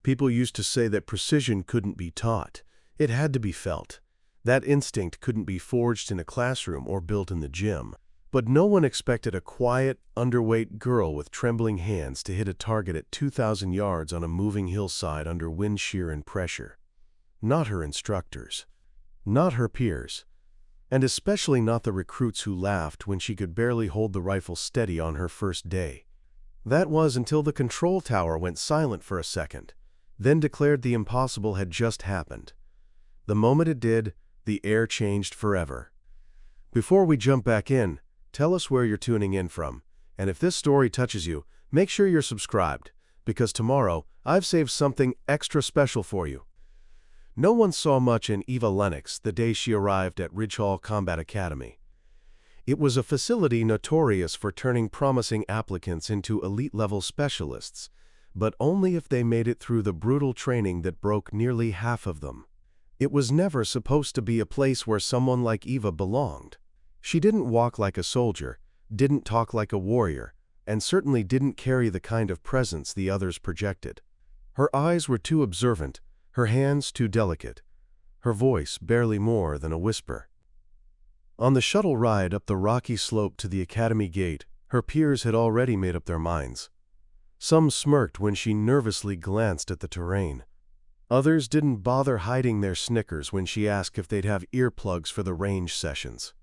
People used to say that precision couldn't be taught. It had to be felt. That instinct couldn't be forged in a classroom or built in the gym. But no one expected a quiet, underweight girl with trembling hands to hit a target at 2,000 yards on a moving hillside under wind shear and pressure. Not her instructors. Not her peers. And especially not the recruits who laughed when she could barely hold the rifle steady on her first day. That was until the control tower went silent for a second, then declared the impossible had just happened. The moment it did, the air changed forever. Before we jump back in, tell us where you're tuning in from, and if this story touches you, make sure you're subscribed, because tomorrow I've saved something extra special for you. No one saw much in Eva Lennox the day she arrived at Ridge Hall Combat Academy. It was a facility notorious for turning promising applicants into elite-level specialists, but only if they made it through the brutal training that broke nearly half of them. It was never supposed to be a place where someone like Eva belonged. She didn't walk like a soldier, didn't talk like a warrior, and certainly didn't carry the kind of presence the others projected. Her eyes were too observant, her hands too delicate, her voice barely more than a whisper. On the shuttle ride up the rocky slope to the academy gate, her peers had already made up their minds. Some smirked when she nervously glanced at the terrain. Others didn't bother hiding their snickers when she asked if they'd have earplugs for the range sessions.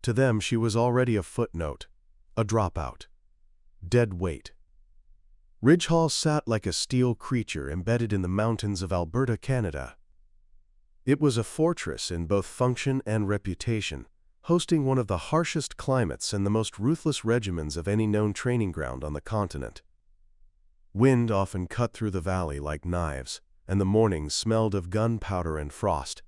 To them, she was already a footnote, a dropout, dead weight. Ridge Hall sat like a steel creature embedded in the mountains of Alberta, Canada. It was a fortress in both function and reputation, hosting one of the harshest climates and the most ruthless regimens of any known training ground on the continent. Wind often cut through the valley like knives, and the mornings smelled of gunpowder and frost.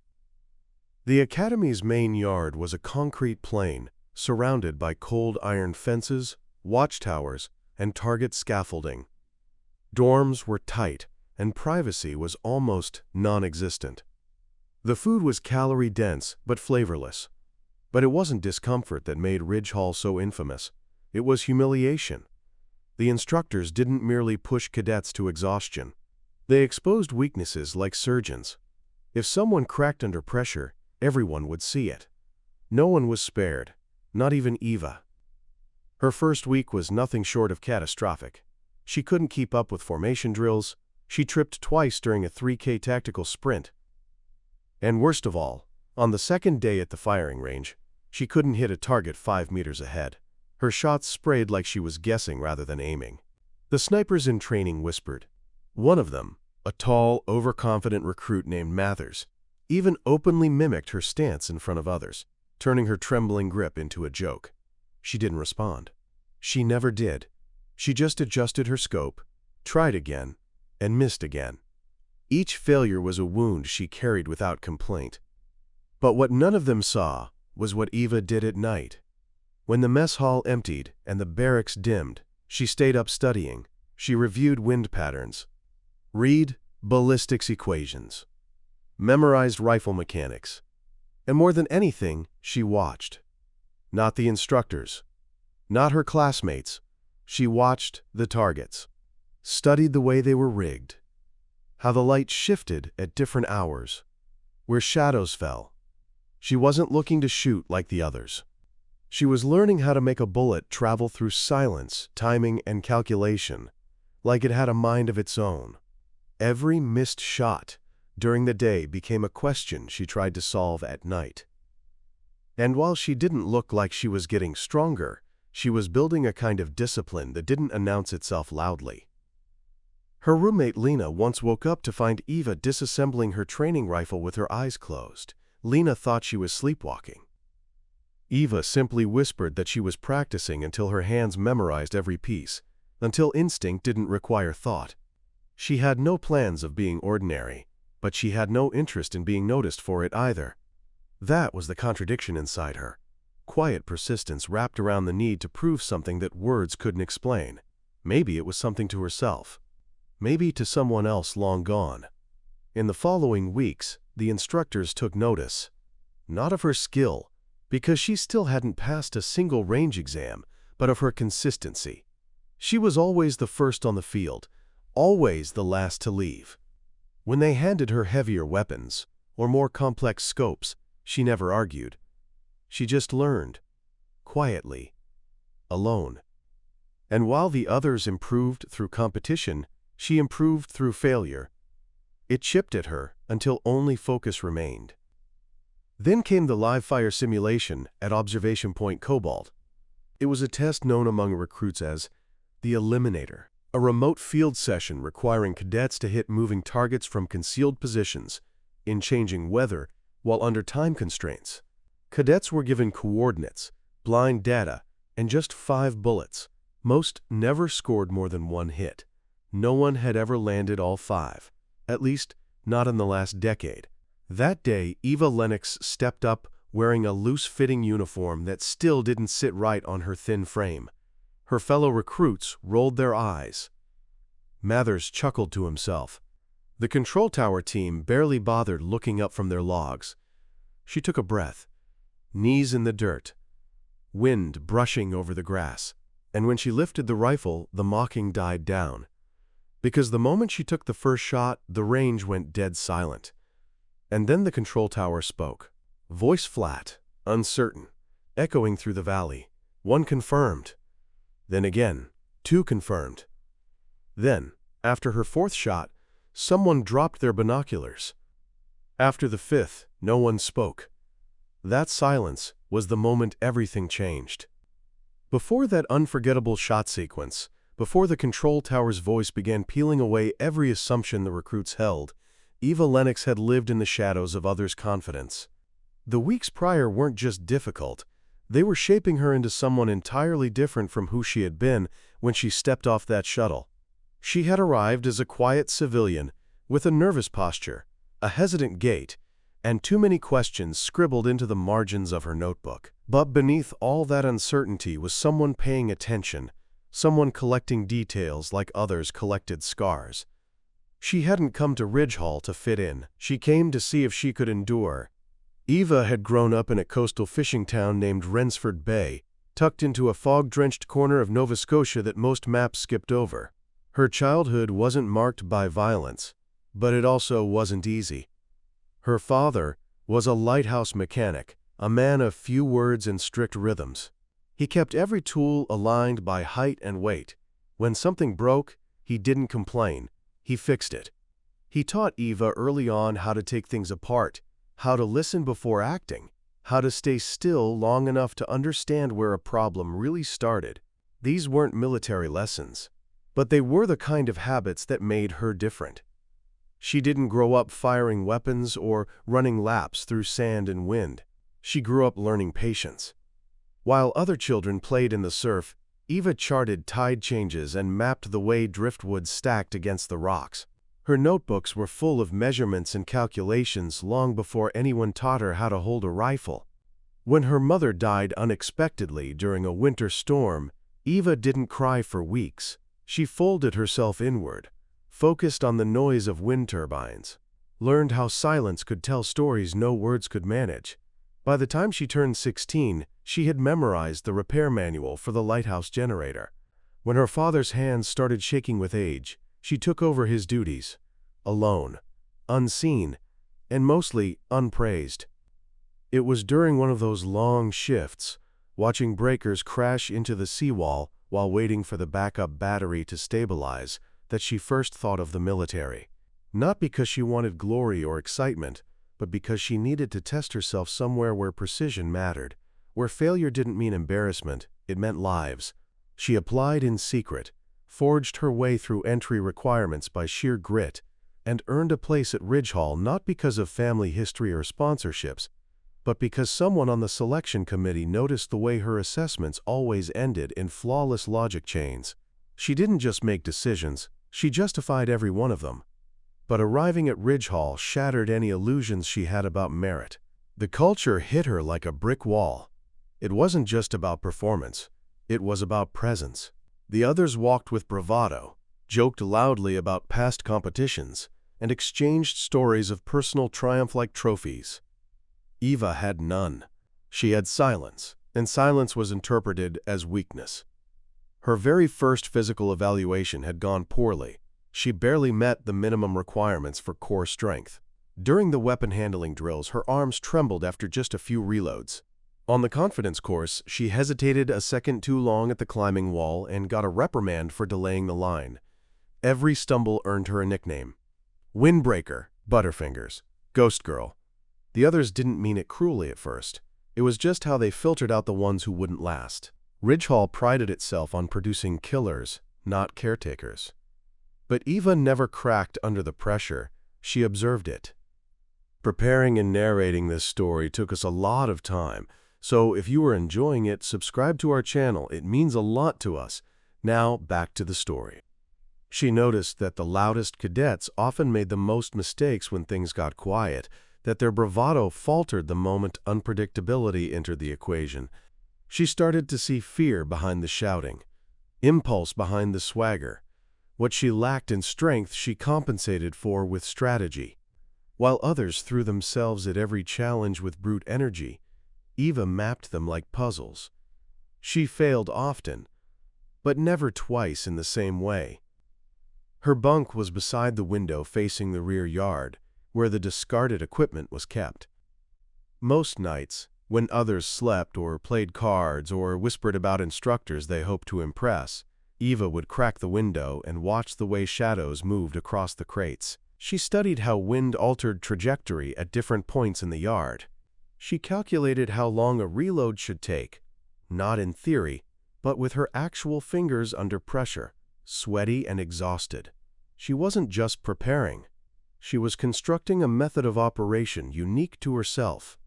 The academy's main yard was a concrete plain, surrounded by cold iron fences, watchtowers, and target scaffolding. Dorms were tight, and privacy was almost non-existent. The food was calorie-dense but flavorless. But it wasn't discomfort that made Ridge Hall so infamous. It was humiliation. The instructors didn't merely push cadets to exhaustion. They exposed weaknesses like surgeons. If someone cracked under pressure, everyone would see it. No one was spared, not even Eva. Her first week was nothing short of catastrophic. She couldn't keep up with formation drills. She tripped twice during a 3K tactical sprint. And worst of all, on the second day at the firing range, she couldn't hit a target 5 meters ahead. Her shots sprayed like she was guessing rather than aiming. The snipers in training whispered. One of them, a tall, overconfident recruit named Mathers, even openly mimicked her stance in front of others, turning her trembling grip into a joke. She didn't respond. She never did. She just adjusted her scope, tried again, and missed again. Each failure was a wound she carried without complaint. But what none of them saw was what Eva did at night. When the mess hall emptied and the barracks dimmed, she stayed up studying. She reviewed wind patterns, read ballistics equations, memorized rifle mechanics, and more than anything, she watched. Not the instructors, not her classmates. She watched the targets, studied the way they were rigged, how the light shifted at different hours, where shadows fell. She wasn't looking to shoot like the others. She was learning how to make a bullet travel through silence, timing, and calculation, like it had a mind of its own. Every missed shot during the day became a question she tried to solve at night. And while she didn't look like she was getting stronger, she was building a kind of discipline that didn't announce itself loudly. Her roommate Lena once woke up to find Eva disassembling her training rifle with her eyes closed. Lena thought she was sleepwalking. Eva simply whispered that she was practicing until her hands memorized every piece, until instinct didn't require thought. She had no plans of being ordinary, but she had no interest in being noticed for it either. That was the contradiction inside her. Quiet persistence wrapped around the need to prove something that words couldn't explain. Maybe it was something to herself. Maybe to someone else long gone. In the following weeks, the instructors took notice. Not of her skill, because she still hadn't passed a single range exam, but of her consistency. She was always the first on the field, always the last to leave. When they handed her heavier weapons, or more complex scopes, she never argued. She just learned, quietly, alone. And while the others improved through competition, she improved through failure. It chipped at her until only focus remained. Then came the live-fire simulation at Observation Point Cobalt. It was a test known among recruits as the Eliminator, a remote field session requiring cadets to hit moving targets from concealed positions in changing weather while under time constraints. Cadets were given coordinates, blind data, and just 5 bullets. Most never scored more than 1 hit. No one had ever landed all 5, at least not in the last decade. That day, Eva Lennox stepped up wearing a loose-fitting uniform that still didn't sit right on her thin frame. Her fellow recruits rolled their eyes. Mathers chuckled to himself. The control tower team barely bothered looking up from their logs. She took a breath, knees in the dirt, wind brushing over the grass, and when she lifted the rifle, the mocking died down. Because the moment she took the first shot, the range went dead silent. And then the control tower spoke. Voice flat, uncertain, echoing through the valley. 1 confirmed. Then again, 2 confirmed. Then, after her 4th shot, someone dropped their binoculars. After the 5th, no one spoke. That silence was the moment everything changed. Before that unforgettable shot sequence, before the control tower's voice began peeling away every assumption the recruits held, Eva Lennox had lived in the shadows of others' confidence. The weeks prior weren't just difficult, they were shaping her into someone entirely different from who she had been when she stepped off that shuttle. She had arrived as a quiet civilian, with a nervous posture, a hesitant gait, and too many questions scribbled into the margins of her notebook. But beneath all that uncertainty was someone paying attention, someone collecting details like others collected scars. She hadn't come to Ridge Hall to fit in. She came to see if she could endure. Eva had grown up in a coastal fishing town named Rensford Bay, tucked into a fog-drenched corner of Nova Scotia that most maps skipped over. Her childhood wasn't marked by violence, but it also wasn't easy. Her father was a lighthouse mechanic, a man of few words and strict rhythms. He kept every tool aligned by height and weight. When something broke, he didn't complain. He fixed it. He taught Eva early on how to take things apart, how to listen before acting, how to stay still long enough to understand where a problem really started. These weren't military lessons, but they were the kind of habits that made her different. She didn't grow up firing weapons or running laps through sand and wind. She grew up learning patience. While other children played in the surf, Eva charted tide changes and mapped the way driftwood stacked against the rocks. Her notebooks were full of measurements and calculations long before anyone taught her how to hold a rifle. When her mother died unexpectedly during a winter storm, Eva didn't cry for weeks. She folded herself inward, focused on the noise of wind turbines, learned how silence could tell stories no words could manage. By the time she turned 16, she had memorized the repair manual for the lighthouse generator. When her father's hands started shaking with age, she took over his duties, alone, unseen, and mostly unpraised. It was during one of those long shifts, watching breakers crash into the seawall while waiting for the backup battery to stabilize, that she first thought of the military. Not because she wanted glory or excitement, but because she needed to test herself somewhere where precision mattered, where failure didn't mean embarrassment, it meant lives. She applied in secret, forged her way through entry requirements by sheer grit, and earned a place at Ridge Hall not because of family history or sponsorships, but because someone on the selection committee noticed the way her assessments always ended in flawless logic chains. She didn't just make decisions, she justified every one of them. But arriving at Ridge Hall shattered any illusions she had about merit. The culture hit her like a brick wall. It wasn't just about performance, it was about presence. The others walked with bravado, joked loudly about past competitions, and exchanged stories of personal triumph like trophies. Eva had none. She had silence, and silence was interpreted as weakness. Her very first physical evaluation had gone poorly. She barely met the minimum requirements for core strength. During the weapon handling drills, her arms trembled after just a few reloads. On the confidence course, she hesitated a second too long at the climbing wall and got a reprimand for delaying the line. Every stumble earned her a nickname: Windbreaker, Butterfingers, Ghost Girl. The others didn't mean it cruelly at first. It was just how they filtered out the ones who wouldn't last. Ridge Hall prided itself on producing killers, not caretakers. But Eva never cracked under the pressure. She observed it. Preparing and narrating this story took us a lot of time, so if you are enjoying it, subscribe to our channel. It means a lot to us. Now, back to the story. She noticed that the loudest cadets often made the most mistakes when things got quiet, that their bravado faltered the moment unpredictability entered the equation. She started to see fear behind the shouting, impulse behind the swagger. What she lacked in strength, she compensated for with strategy. While others threw themselves at every challenge with brute energy, Eva mapped them like puzzles. She failed often, but never twice in the same way. Her bunk was beside the window facing the rear yard, where the discarded equipment was kept. Most nights, when others slept or played cards or whispered about instructors they hoped to impress, Eva would crack the window and watch the way shadows moved across the crates. She studied how wind altered trajectory at different points in the yard. She calculated how long a reload should take, not in theory, but with her actual fingers under pressure, sweaty and exhausted. She wasn't just preparing. She was constructing a method of operation unique to herself.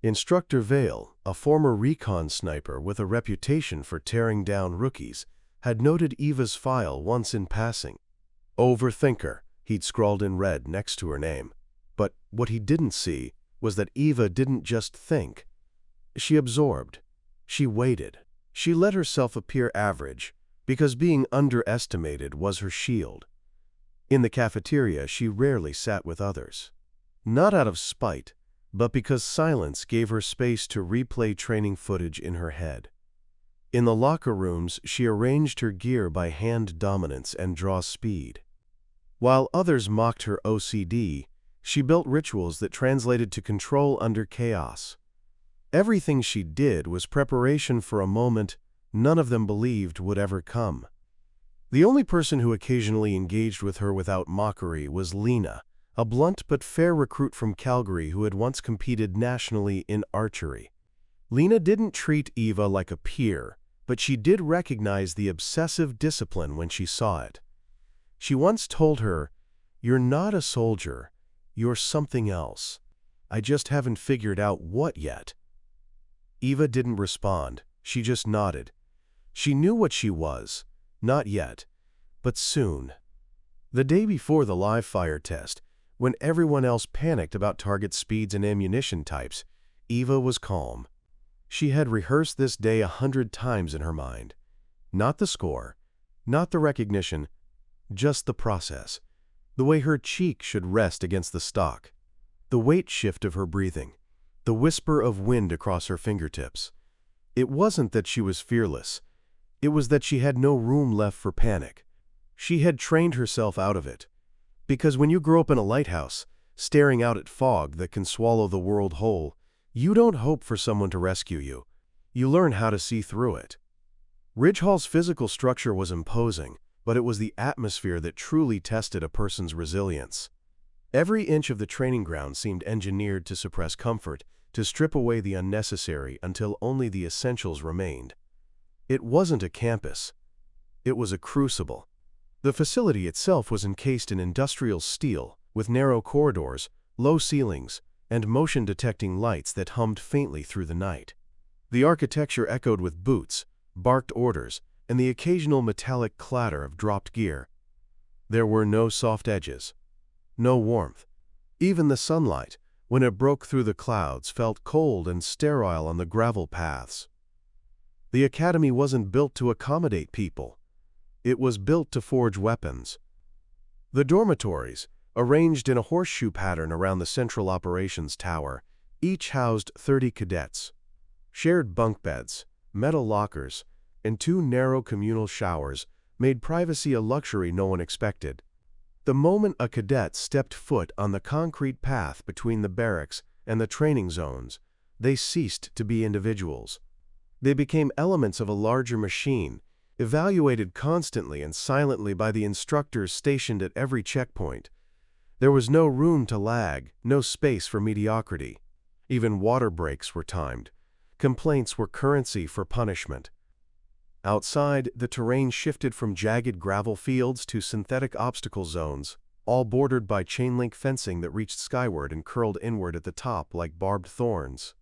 Instructor Vale, a former recon sniper with a reputation for tearing down rookies, had noted Eva's file once in passing. Overthinker, he'd scrawled in red next to her name. But what he didn't see was that Eva didn't just think. She absorbed. She waited. She let herself appear average, because being underestimated was her shield. In the cafeteria, she rarely sat with others. Not out of spite, but because silence gave her space to replay training footage in her head. In the locker rooms, she arranged her gear by hand dominance and draw speed. While others mocked her OCD, she built rituals that translated to control under chaos. Everything she did was preparation for a moment none of them believed would ever come. The only person who occasionally engaged with her without mockery was Lena, a blunt but fair recruit from Calgary who had once competed nationally in archery. Lena didn't treat Eva like a peer, but she did recognize the obsessive discipline when she saw it. She once told her, "You're not a soldier, you're something else. I just haven't figured out what yet." Eva didn't respond, she just nodded. She knew what she was, not yet, but soon. The day before the live fire test, when everyone else panicked about target speeds and ammunition types, Eva was calm. She had rehearsed this day 100 times in her mind. Not the score, not the recognition, just the process. The way her cheek should rest against the stock, the weight shift of her breathing, the whisper of wind across her fingertips. It wasn't that she was fearless. It was that she had no room left for panic. She had trained herself out of it. Because when you grow up in a lighthouse, staring out at fog that can swallow the world whole, you don't hope for someone to rescue you. You learn how to see through it. Ridge Hall's physical structure was imposing, but it was the atmosphere that truly tested a person's resilience. Every inch of the training ground seemed engineered to suppress comfort, to strip away the unnecessary until only the essentials remained. It wasn't a campus. It was a crucible. The facility itself was encased in industrial steel, with narrow corridors, low ceilings, and motion-detecting lights that hummed faintly through the night. The architecture echoed with boots, barked orders, and the occasional metallic clatter of dropped gear. There were no soft edges, no warmth. Even the sunlight, when it broke through the clouds, felt cold and sterile on the gravel paths. The academy wasn't built to accommodate people. It was built to forge weapons. The dormitories, arranged in a horseshoe pattern around the central operations tower, each housed 30 cadets. Shared bunk beds, metal lockers, and 2 narrow communal showers made privacy a luxury no one expected. The moment a cadet stepped foot on the concrete path between the barracks and the training zones, they ceased to be individuals. They became elements of a larger machine, evaluated constantly and silently by the instructors stationed at every checkpoint. There was no room to lag, no space for mediocrity. Even water breaks were timed. Complaints were currency for punishment. Outside, the terrain shifted from jagged gravel fields to synthetic obstacle zones, all bordered by chain-link fencing that reached skyward and curled inward at the top like barbed thorns.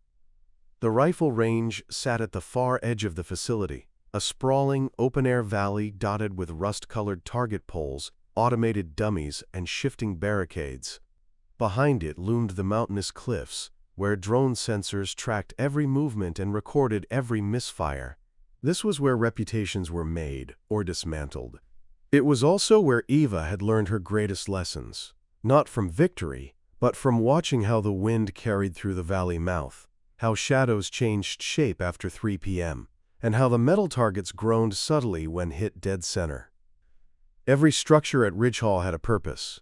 The rifle range sat at the far edge of the facility, a sprawling, open-air valley dotted with rust-colored target poles, automated dummies, and shifting barricades. Behind it loomed the mountainous cliffs, where drone sensors tracked every movement and recorded every misfire. This was where reputations were made or dismantled. It was also where Eva had learned her greatest lessons, not from victory, but from watching how the wind carried through the valley mouth, how shadows changed shape after 3 p.m., and how the metal targets groaned subtly when hit dead center. Every structure at Ridge Hall had a purpose.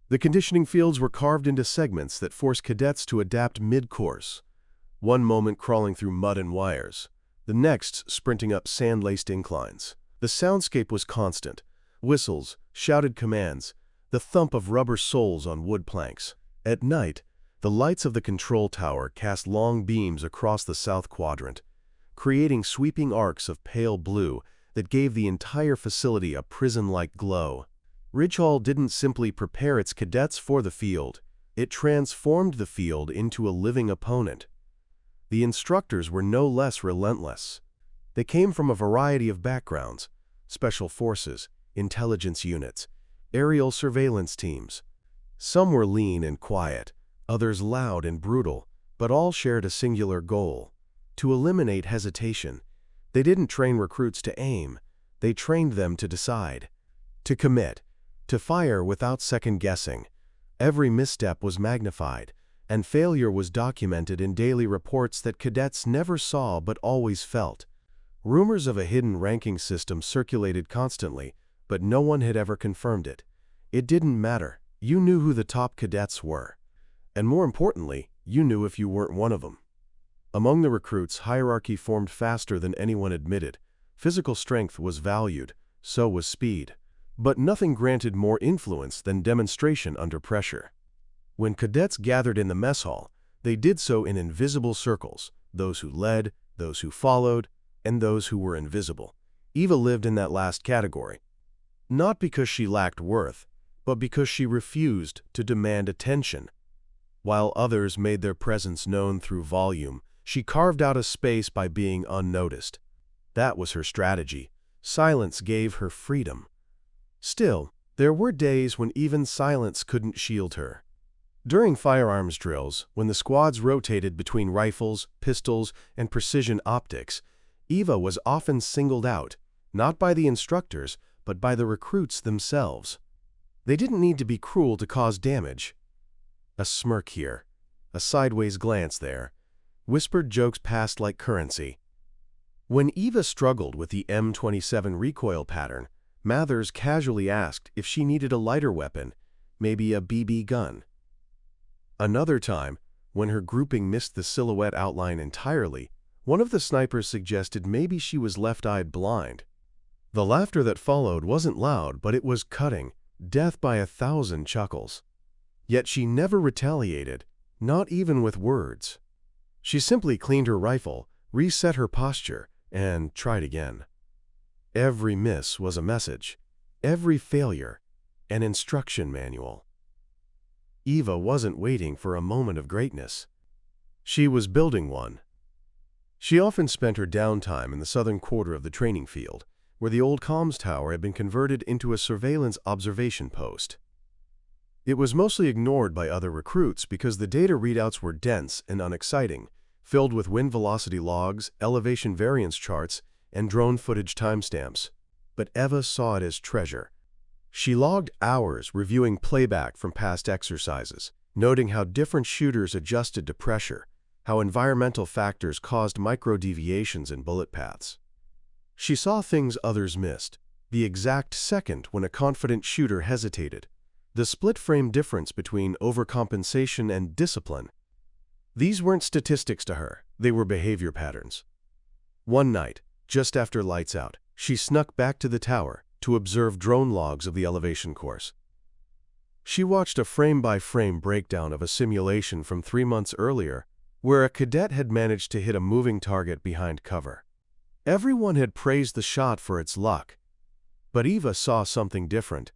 The conditioning fields were carved into segments that forced cadets to adapt mid-course, one moment crawling through mud and wires, the next sprinting up sand-laced inclines. The soundscape was constant: whistles, shouted commands, the thump of rubber soles on wood planks. At night, the lights of the control tower cast long beams across the south quadrant, creating sweeping arcs of pale blue that gave the entire facility a prison-like glow. Ridge Hall didn't simply prepare its cadets for the field, it transformed the field into a living opponent. The instructors were no less relentless. They came from a variety of backgrounds: special forces, intelligence units, aerial surveillance teams. Some were lean and quiet, others loud and brutal, but all shared a singular goal: to eliminate hesitation. They didn't train recruits to aim, they trained them to decide, to commit, to fire without second-guessing. Every misstep was magnified, and failure was documented in daily reports that cadets never saw but always felt. Rumors of a hidden ranking system circulated constantly, but no one had ever confirmed it. It didn't matter. You knew who the top cadets were. And more importantly, you knew if you weren't one of them. Among the recruits, hierarchy formed faster than anyone admitted. Physical strength was valued, so was speed. But nothing granted more influence than demonstration under pressure. When cadets gathered in the mess hall, they did so in invisible circles: those who led, those who followed, and those who were invisible. Eva lived in that last category. Not because she lacked worth, but because she refused to demand attention. While others made their presence known through volume, she carved out a space by being unnoticed. That was her strategy. Silence gave her freedom. Still, there were days when even silence couldn't shield her. During firearms drills, when the squads rotated between rifles, pistols, and precision optics, Eva was often singled out, not by the instructors, but by the recruits themselves. They didn't need to be cruel to cause damage. A smirk here, a sideways glance there, whispered jokes passed like currency. When Eva struggled with the M27 recoil pattern, Mathers casually asked if she needed a lighter weapon, maybe a BB gun. Another time, when her grouping missed the silhouette outline entirely, one of the snipers suggested maybe she was left-eyed blind. The laughter that followed wasn't loud, but it was cutting, death by 1,000 chuckles. Yet she never retaliated, not even with words. She simply cleaned her rifle, reset her posture, and tried again. Every miss was a message, every failure an instruction manual. Eva wasn't waiting for a moment of greatness. She was building one. She often spent her downtime in the southern quarter of the training field, where the old comms tower had been converted into a surveillance observation post. It was mostly ignored by other recruits because the data readouts were dense and unexciting, filled with wind velocity logs, elevation variance charts, and drone footage timestamps. But Eva saw it as treasure. She logged hours reviewing playback from past exercises, noting how different shooters adjusted to pressure, how environmental factors caused micro-deviations in bullet paths. She saw things others missed: the exact second when a confident shooter hesitated, the split-frame difference between overcompensation and discipline. These weren't statistics to her, they were behavior patterns. One night, just after lights out, she snuck back to the tower to observe drone logs of the elevation course. She watched a frame-by-frame breakdown of a simulation from 3 months earlier, where a cadet had managed to hit a moving target behind cover. Everyone had praised the shot for its luck, but Eva saw something different.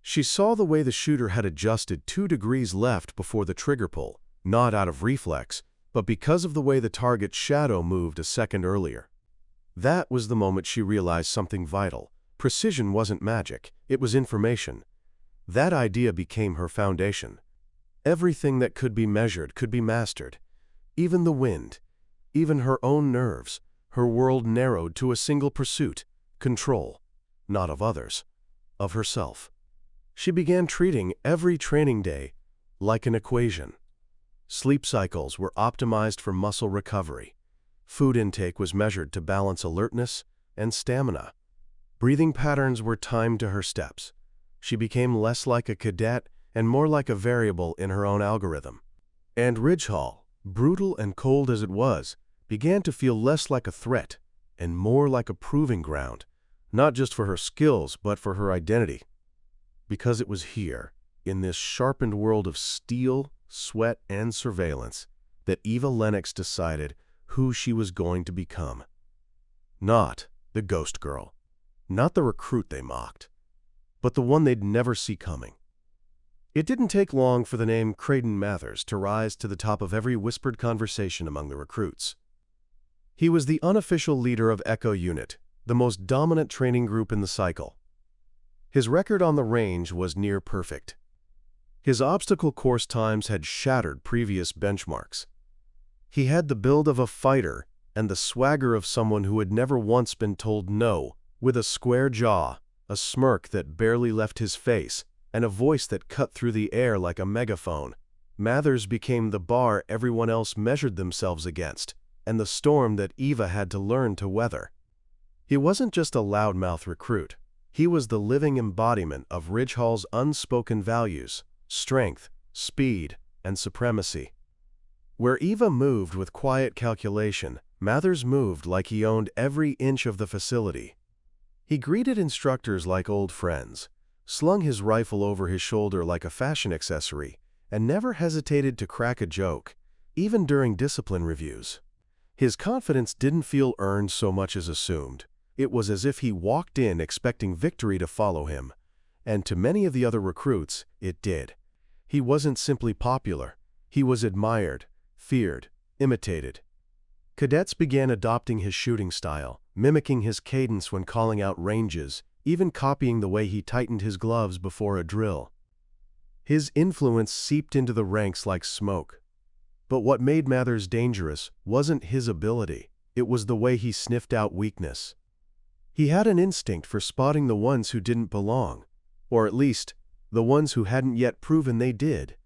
She saw the way the shooter had adjusted 2 degrees left before the trigger pull, not out of reflex, but because of the way the target's shadow moved a second earlier. That was the moment she realized something vital. Precision wasn't magic, it was information. That idea became her foundation. Everything that could be measured could be mastered. Even the wind, even her own nerves. Her world narrowed to a single pursuit: control, not of others, of herself. She began treating every training day like an equation. Sleep cycles were optimized for muscle recovery. Food intake was measured to balance alertness and stamina. Breathing patterns were timed to her steps. She became less like a cadet and more like a variable in her own algorithm. And Ridge Hall, brutal and cold as it was, began to feel less like a threat and more like a proving ground, not just for her skills but for her identity. Because it was here, in this sharpened world of steel, sweat, and surveillance, that Eva Lennox decided who she was going to become. Not the ghost girl, not the recruit they mocked, but the one they'd never see coming. It didn't take long for the name Creighton Mathers to rise to the top of every whispered conversation among the recruits. He was the unofficial leader of Echo Unit, the most dominant training group in the cycle. His record on the range was near perfect. His obstacle course times had shattered previous benchmarks. He had the build of a fighter and the swagger of someone who had never once been told no, with a square jaw, a smirk that barely left his face, and a voice that cut through the air like a megaphone. Mathers became the bar everyone else measured themselves against, and the storm that Eva had to learn to weather. He wasn't just a loudmouth recruit. He was the living embodiment of Ridge Hall's unspoken values: strength, speed, and supremacy. Where Eva moved with quiet calculation, Mathers moved like he owned every inch of the facility. He greeted instructors like old friends, slung his rifle over his shoulder like a fashion accessory, and never hesitated to crack a joke, even during discipline reviews. His confidence didn't feel earned so much as assumed. It was as if he walked in expecting victory to follow him, and to many of the other recruits, it did. He wasn't simply popular. He was admired, feared, imitated. Cadets began adopting his shooting style, mimicking his cadence when calling out ranges, even copying the way he tightened his gloves before a drill. His influence seeped into the ranks like smoke. But what made Mathers dangerous wasn't his ability. It was the way he sniffed out weakness. He had an instinct for spotting the ones who didn't belong, or at least, the ones who hadn't yet proven they did.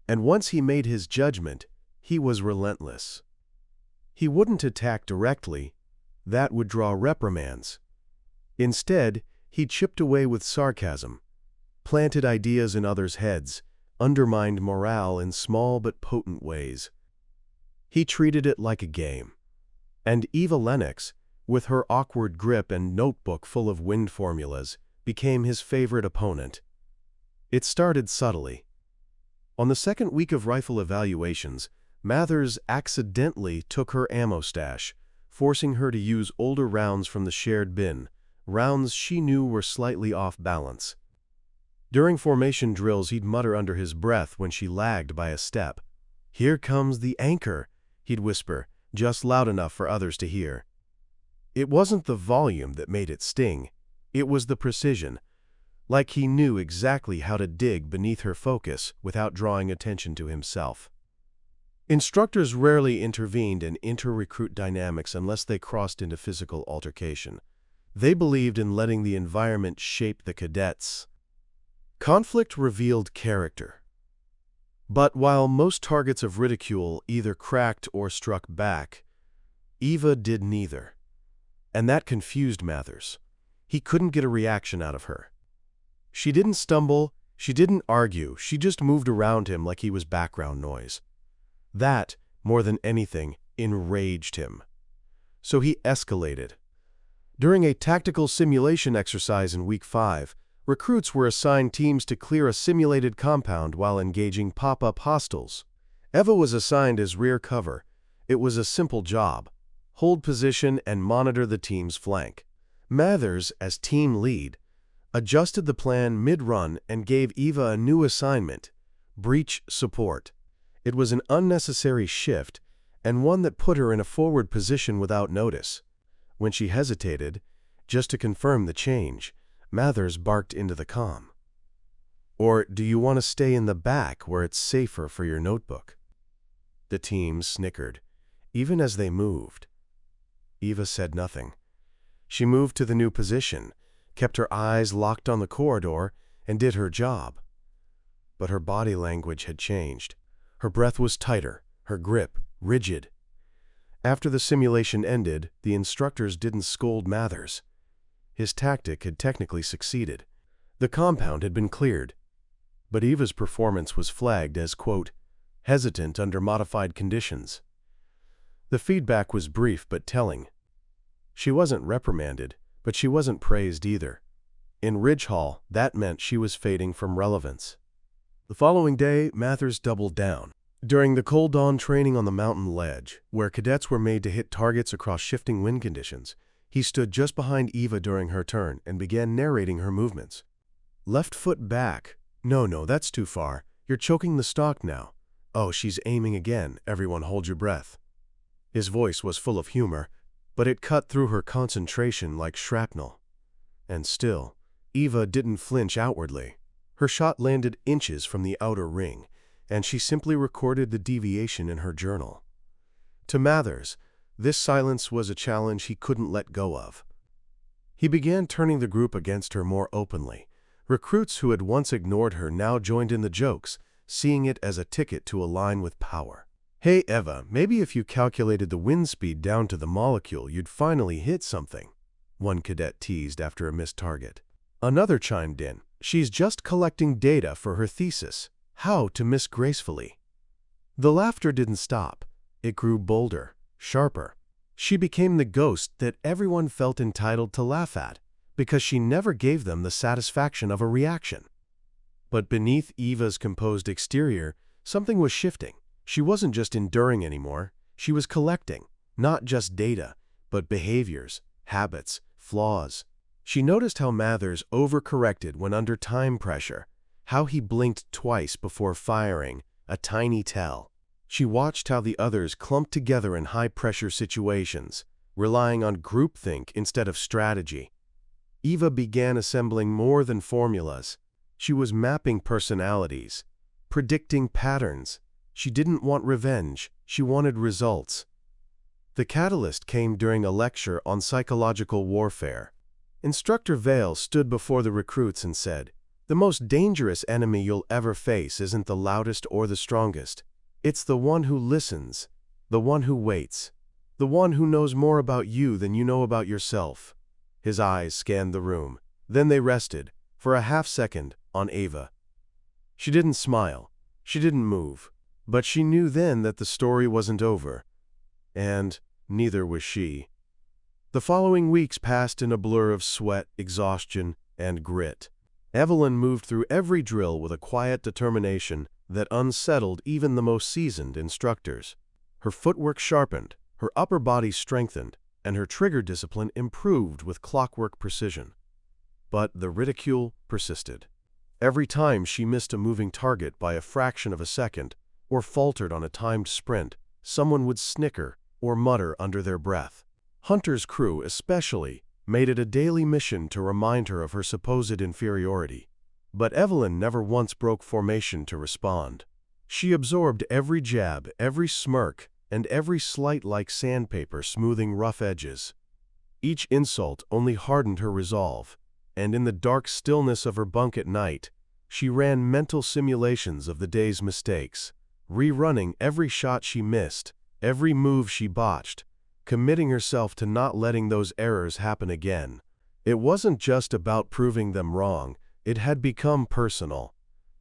And once he made his judgment, he was relentless. He wouldn't attack directly. That would draw reprimands. Instead, he chipped away with sarcasm, planted ideas in others' heads, undermined morale in small but potent ways. He treated it like a game. And Eva Lennox, with her awkward grip and notebook full of wind formulas, became his favorite opponent. It started subtly. On the second week of rifle evaluations, Mathers accidentally took her ammo stash, forcing her to use older rounds from the shared bin, rounds she knew were slightly off balance. During formation drills, he'd mutter under his breath when she lagged by a step. "Here comes the anchor," he'd whisper, just loud enough for others to hear. It wasn't the volume that made it sting. It was the precision, like he knew exactly how to dig beneath her focus without drawing attention to himself. Instructors rarely intervened in inter-recruit dynamics unless they crossed into physical altercation. They believed in letting the environment shape the cadets. Conflict revealed character. But while most targets of ridicule either cracked or struck back, Eva did neither. And that confused Mathers. He couldn't get a reaction out of her. She didn't stumble, she didn't argue, she just moved around him like he was background noise. That, more than anything, enraged him. So he escalated. During a tactical simulation exercise in Week 5, recruits were assigned teams to clear a simulated compound while engaging pop-up hostiles. Eva was assigned as rear cover. It was a simple job: hold position and monitor the team's flank. Mathers, as team lead, adjusted the plan mid-run and gave Eva a new assignment: breach support. It was an unnecessary shift, and one that put her in a forward position without notice. When she hesitated, just to confirm the change, Mathers barked into the comm. "Or do you want to stay in the back where it's safer for your notebook?" The team snickered, even as they moved. Eva said nothing. She moved to the new position, kept her eyes locked on the corridor, and did her job. But her body language had changed. Her breath was tighter, her grip rigid. After the simulation ended, the instructors didn't scold Mathers. His tactic had technically succeeded. The compound had been cleared. But Eva's performance was flagged as, quote, hesitant under modified conditions. The feedback was brief but telling. She wasn't reprimanded, but she wasn't praised either. In Ridge Hall, that meant she was fading from relevance. The following day, Mathers doubled down. During the cold dawn training on the mountain ledge, where cadets were made to hit targets across shifting wind conditions, he stood just behind Eva during her turn and began narrating her movements. "Left foot back. No, that's too far. You're choking the stock now. Oh, she's aiming again. Everyone hold your breath." His voice was full of humor, but it cut through her concentration like shrapnel. And still, Eva didn't flinch outwardly. Her shot landed inches from the outer ring, and she simply recorded the deviation in her journal. To Mathers, this silence was a challenge he couldn't let go of. He began turning the group against her more openly. Recruits who had once ignored her now joined in the jokes, seeing it as a ticket to align with power. "Hey, Eva, maybe if you calculated the wind speed down to the molecule, you'd finally hit something," one cadet teased after a missed target. Another chimed in, "She's just collecting data for her thesis. How to miss gracefully." The laughter didn't stop. It grew bolder, sharper. She became the ghost that everyone felt entitled to laugh at, because she never gave them the satisfaction of a reaction. But beneath Eva's composed exterior, something was shifting. She wasn't just enduring anymore. She was collecting, not just data, but behaviors, habits, flaws. She noticed how Mathers overcorrected when under time pressure, how he blinked twice before firing, a tiny tell. She watched how the others clumped together in high-pressure situations, relying on groupthink instead of strategy. Eva began assembling more than formulas. She was mapping personalities, predicting patterns. She didn't want revenge, she wanted results. The catalyst came during a lecture on psychological warfare. Instructor Vale stood before the recruits and said, "The most dangerous enemy you'll ever face isn't the loudest or the strongest. It's the one who listens, the one who waits, the one who knows more about you than you know about yourself." His eyes scanned the room. Then they rested, for a half-second, on Eva. She didn't smile. She didn't move. But she knew then that the story wasn't over. And neither was she. The following weeks passed in a blur of sweat, exhaustion, and grit. Evelyn moved through every drill with a quiet determination that unsettled even the most seasoned instructors. Her footwork sharpened, her upper body strengthened, and her trigger discipline improved with clockwork precision. But the ridicule persisted. Every time she missed a moving target by a fraction of a second, or faltered on a timed sprint, someone would snicker or mutter under their breath. Hunter's crew, especially, made it a daily mission to remind her of her supposed inferiority. But Evelyn never once broke formation to respond. She absorbed every jab, every smirk, and every slight like sandpaper smoothing rough edges. Each insult only hardened her resolve, and in the dark stillness of her bunk at night, she ran mental simulations of the day's mistakes, rerunning every shot she missed, every move she botched, committing herself to not letting those errors happen again. It wasn't just about proving them wrong, it had become personal.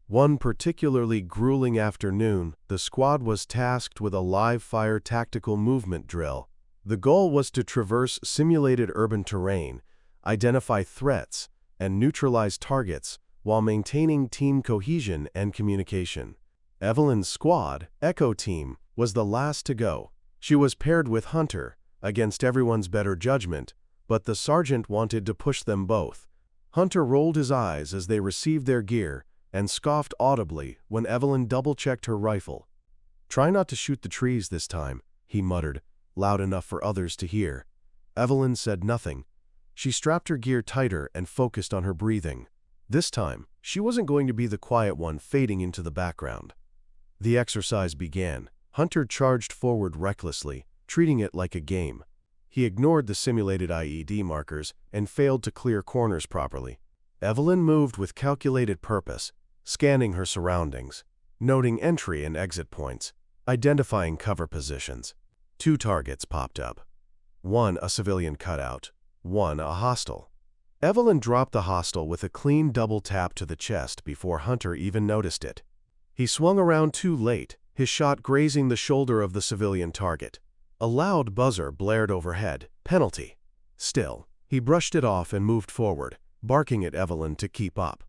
One particularly grueling afternoon, the squad was tasked with a live-fire tactical movement drill. The goal was to traverse simulated urban terrain, identify threats, and neutralize targets while maintaining team cohesion and communication. Evelyn's squad, Echo Team, was the last to go. She was paired with Hunter, against everyone's better judgment, but the sergeant wanted to push them both. Hunter rolled his eyes as they received their gear and scoffed audibly when Evelyn double-checked her rifle. "Try not to shoot the trees this time," he muttered, loud enough for others to hear. Evelyn said nothing. She strapped her gear tighter and focused on her breathing. This time, she wasn't going to be the quiet one fading into the background. The exercise began. Hunter charged forward recklessly, treating it like a game. He ignored the simulated IED markers and failed to clear corners properly. Evelyn moved with calculated purpose, scanning her surroundings, noting entry and exit points, identifying cover positions. 2 targets popped up. One a civilian cutout, one a hostile. Evelyn dropped the hostile with a clean double tap to the chest before Hunter even noticed it. He swung around too late, his shot grazing the shoulder of the civilian target. A loud buzzer blared overhead. Penalty. Still, he brushed it off and moved forward, barking at Evelyn to keep up.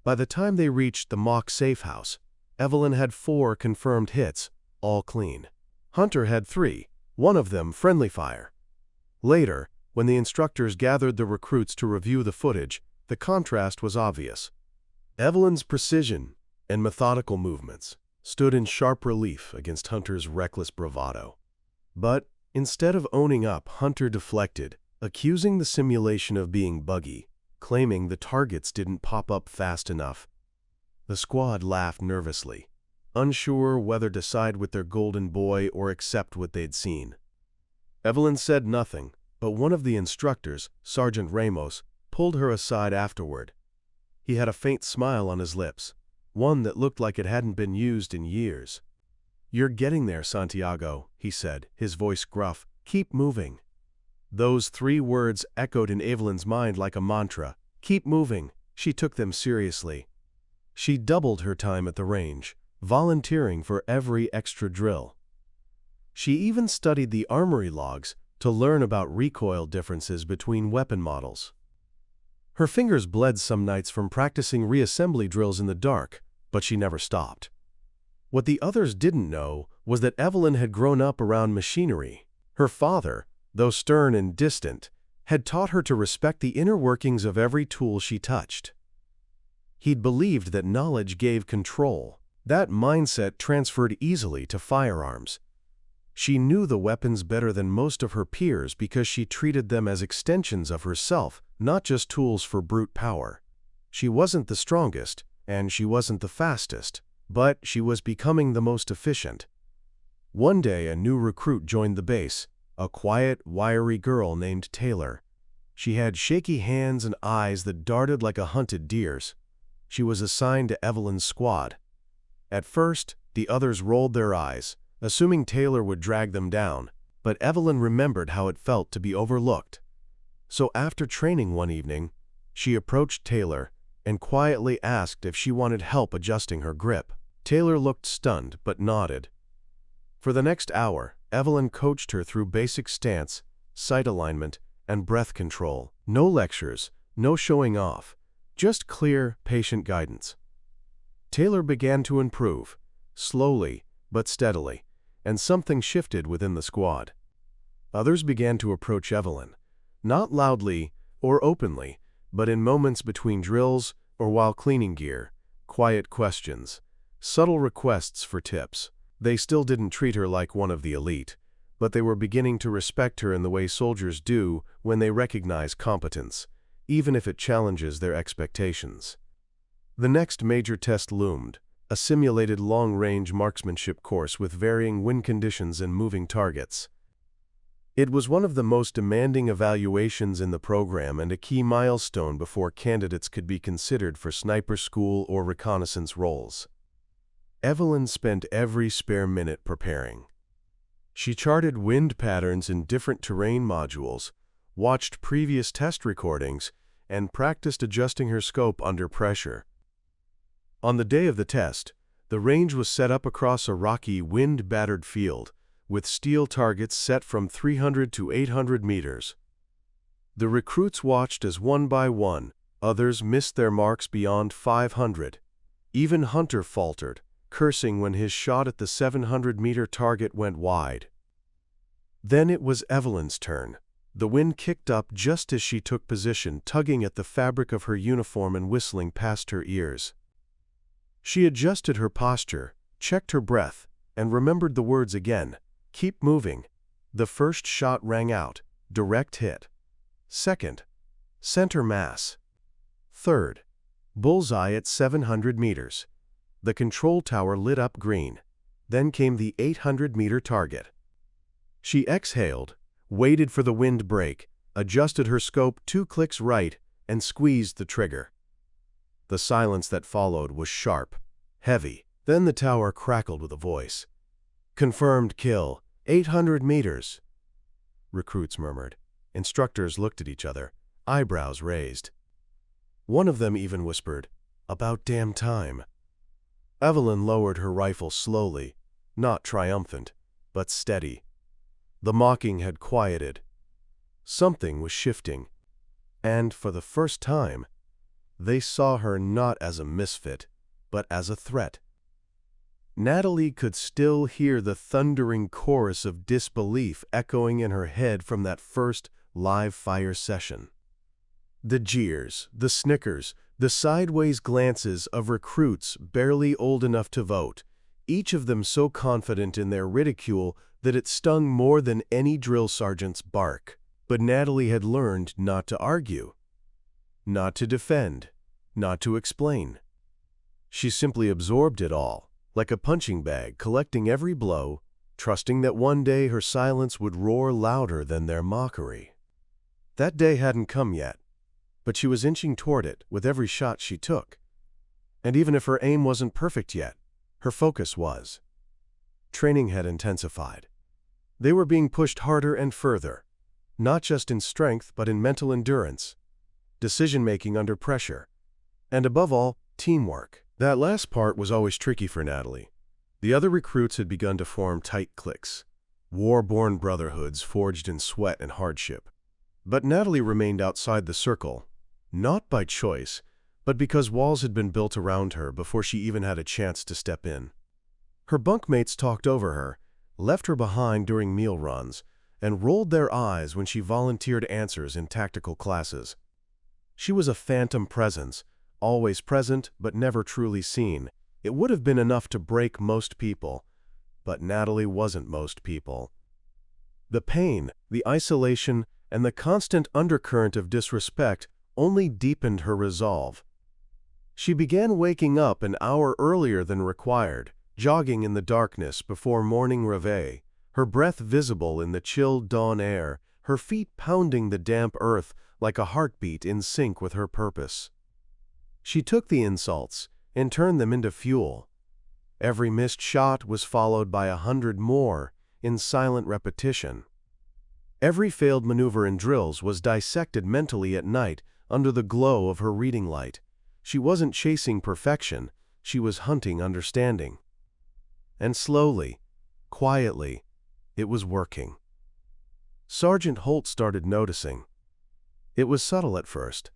By the time they reached the mock safe house, Evelyn had 4 confirmed hits, all clean. Hunter had 3, one of them friendly fire. Later, when the instructors gathered the recruits to review the footage, the contrast was obvious. Evelyn's precision and methodical movements stood in sharp relief against Hunter's reckless bravado. But instead of owning up, Hunter deflected, accusing the simulation of being buggy, claiming the targets didn't pop up fast enough. The squad laughed nervously, unsure whether to side with their golden boy or accept what they'd seen. Evelyn said nothing, but one of the instructors, Sergeant Ramos, pulled her aside afterward. He had a faint smile on his lips, one that looked like it hadn't been used in years. "You're getting there, Santiago," he said, his voice gruff. "Keep moving." Those 3 words echoed in Evelyn's mind like a mantra. Keep moving. She took them seriously. She doubled her time at the range, volunteering for every extra drill. She even studied the armory logs to learn about recoil differences between weapon models. Her fingers bled some nights from practicing reassembly drills in the dark, but she never stopped. What the others didn't know was that Evelyn had grown up around machinery. Her father, though stern and distant, had taught her to respect the inner workings of every tool she touched. He'd believed that knowledge gave control. That mindset transferred easily to firearms. She knew the weapons better than most of her peers because she treated them as extensions of herself, not just tools for brute power. She wasn't the strongest, and she wasn't the fastest, but she was becoming the most efficient. One day a new recruit joined the base, a quiet, wiry girl named Taylor. She had shaky hands and eyes that darted like a hunted deer's. She was assigned to Evelyn's squad. At first, the others rolled their eyes, assuming Taylor would drag them down, but Evelyn remembered how it felt to be overlooked. So after training one evening, she approached Taylor and quietly asked if she wanted help adjusting her grip. Taylor looked stunned but nodded. For the next hour, Evelyn coached her through basic stance, sight alignment, and breath control. No lectures, no showing off, just clear, patient guidance. Taylor began to improve, slowly but steadily, and something shifted within the squad. Others began to approach Evelyn, not loudly or openly, but in moments between drills or while cleaning gear, quiet questions, subtle requests for tips. They still didn't treat her like one of the elite, but they were beginning to respect her in the way soldiers do when they recognize competence, even if it challenges their expectations. The next major test loomed, a simulated long-range marksmanship course with varying wind conditions and moving targets. It was one of the most demanding evaluations in the program and a key milestone before candidates could be considered for sniper school or reconnaissance roles. Evelyn spent every spare minute preparing. She charted wind patterns in different terrain modules, watched previous test recordings, and practiced adjusting her scope under pressure. On the day of the test, the range was set up across a rocky, wind-battered field, with steel targets set from 300 to 800 meters. The recruits watched as one by one, others missed their marks beyond 500. Even Hunter faltered, cursing when his shot at the 700-meter target went wide. Then it was Evelyn's turn. The wind kicked up just as she took position, tugging at the fabric of her uniform and whistling past her ears. She adjusted her posture, checked her breath, and remembered the words again. Keep moving. The first shot rang out, direct hit. Second, center mass. Third, bullseye at 700 meters. The control tower lit up green. Then came the 800-meter target. She exhaled, waited for the wind break, adjusted her scope 2 clicks right, and squeezed the trigger. The silence that followed was sharp, heavy. Then the tower crackled with a voice. Confirmed kill, 800 meters. Recruits murmured. Instructors looked at each other, eyebrows raised. One of them even whispered, "About damn time." Evelyn lowered her rifle slowly, not triumphant, but steady. The mocking had quieted. Something was shifting. And for the first time, they saw her not as a misfit, but as a threat. Natalie could still hear the thundering chorus of disbelief echoing in her head from that first live-fire session. The jeers, the snickers, the sideways glances of recruits barely old enough to vote, each of them so confident in their ridicule that it stung more than any drill sergeant's bark. But Natalie had learned not to argue, not to defend, not to explain. She simply absorbed it all, like a punching bag, collecting every blow, trusting that one day her silence would roar louder than their mockery. That day hadn't come yet, but she was inching toward it with every shot she took. And even if her aim wasn't perfect yet, her focus was. Training had intensified. They were being pushed harder and further, not just in strength but in mental endurance, decision-making under pressure, and above all, teamwork. That last part was always tricky for Natalie. The other recruits had begun to form tight cliques, war-born brotherhoods forged in sweat and hardship. But Natalie remained outside the circle, not by choice, but because walls had been built around her before she even had a chance to step in. Her bunkmates talked over her, left her behind during meal runs, and rolled their eyes when she volunteered answers in tactical classes. She was a phantom presence, always present but never truly seen. It would have been enough to break most people, but Natalie wasn't most people. The pain, the isolation, and the constant undercurrent of disrespect only deepened her resolve. She began waking up an hour earlier than required, jogging in the darkness before morning réveil, her breath visible in the chill dawn air, her feet pounding the damp earth like a heartbeat in sync with her purpose. She took the insults and turned them into fuel. Every missed shot was followed by 100 more in silent repetition. Every failed maneuver in drills was dissected mentally at night under the glow of her reading light. She wasn't chasing perfection, she was hunting understanding. And slowly, quietly, it was working. Sergeant Holt started noticing. It was subtle at first.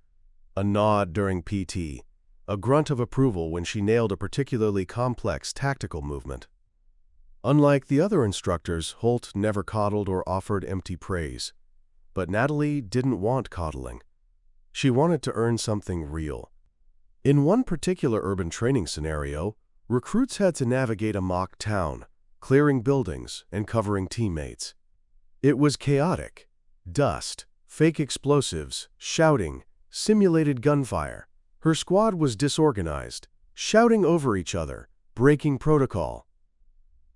A nod during PT, a grunt of approval when she nailed a particularly complex tactical movement. Unlike the other instructors, Holt never coddled or offered empty praise. But Natalie didn't want coddling. She wanted to earn something real. In one particular urban training scenario, recruits had to navigate a mock town, clearing buildings and covering teammates. It was chaotic. Dust, fake explosives, shouting, simulated gunfire. Her squad was disorganized, shouting over each other, breaking protocol.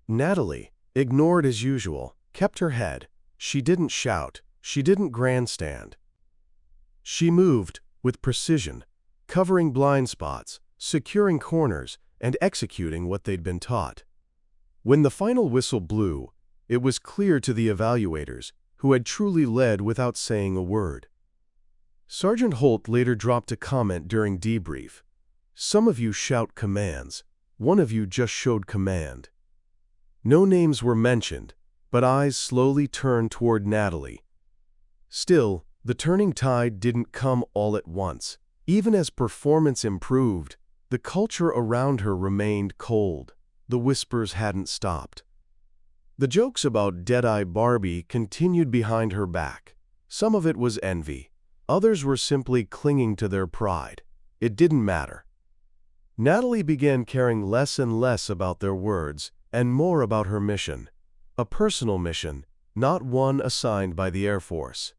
Natalie, ignored as usual, kept her head. She didn't shout. She didn't grandstand. She moved with precision, covering blind spots, securing corners, and executing what they'd been taught. When the final whistle blew, it was clear to the evaluators who had truly led without saying a word. Sergeant Holt later dropped a comment during debrief. "Some of you shout commands. One of you just showed command." No names were mentioned, but eyes slowly turned toward Natalie. Still, the turning tide didn't come all at once. Even as performance improved, the culture around her remained cold. The whispers hadn't stopped. The jokes about Deadeye Barbie continued behind her back. Some of it was envy. Others were simply clinging to their pride. It didn't matter. Natalie began caring less and less about their words and more about her mission. A personal mission, not one assigned by the Air Force.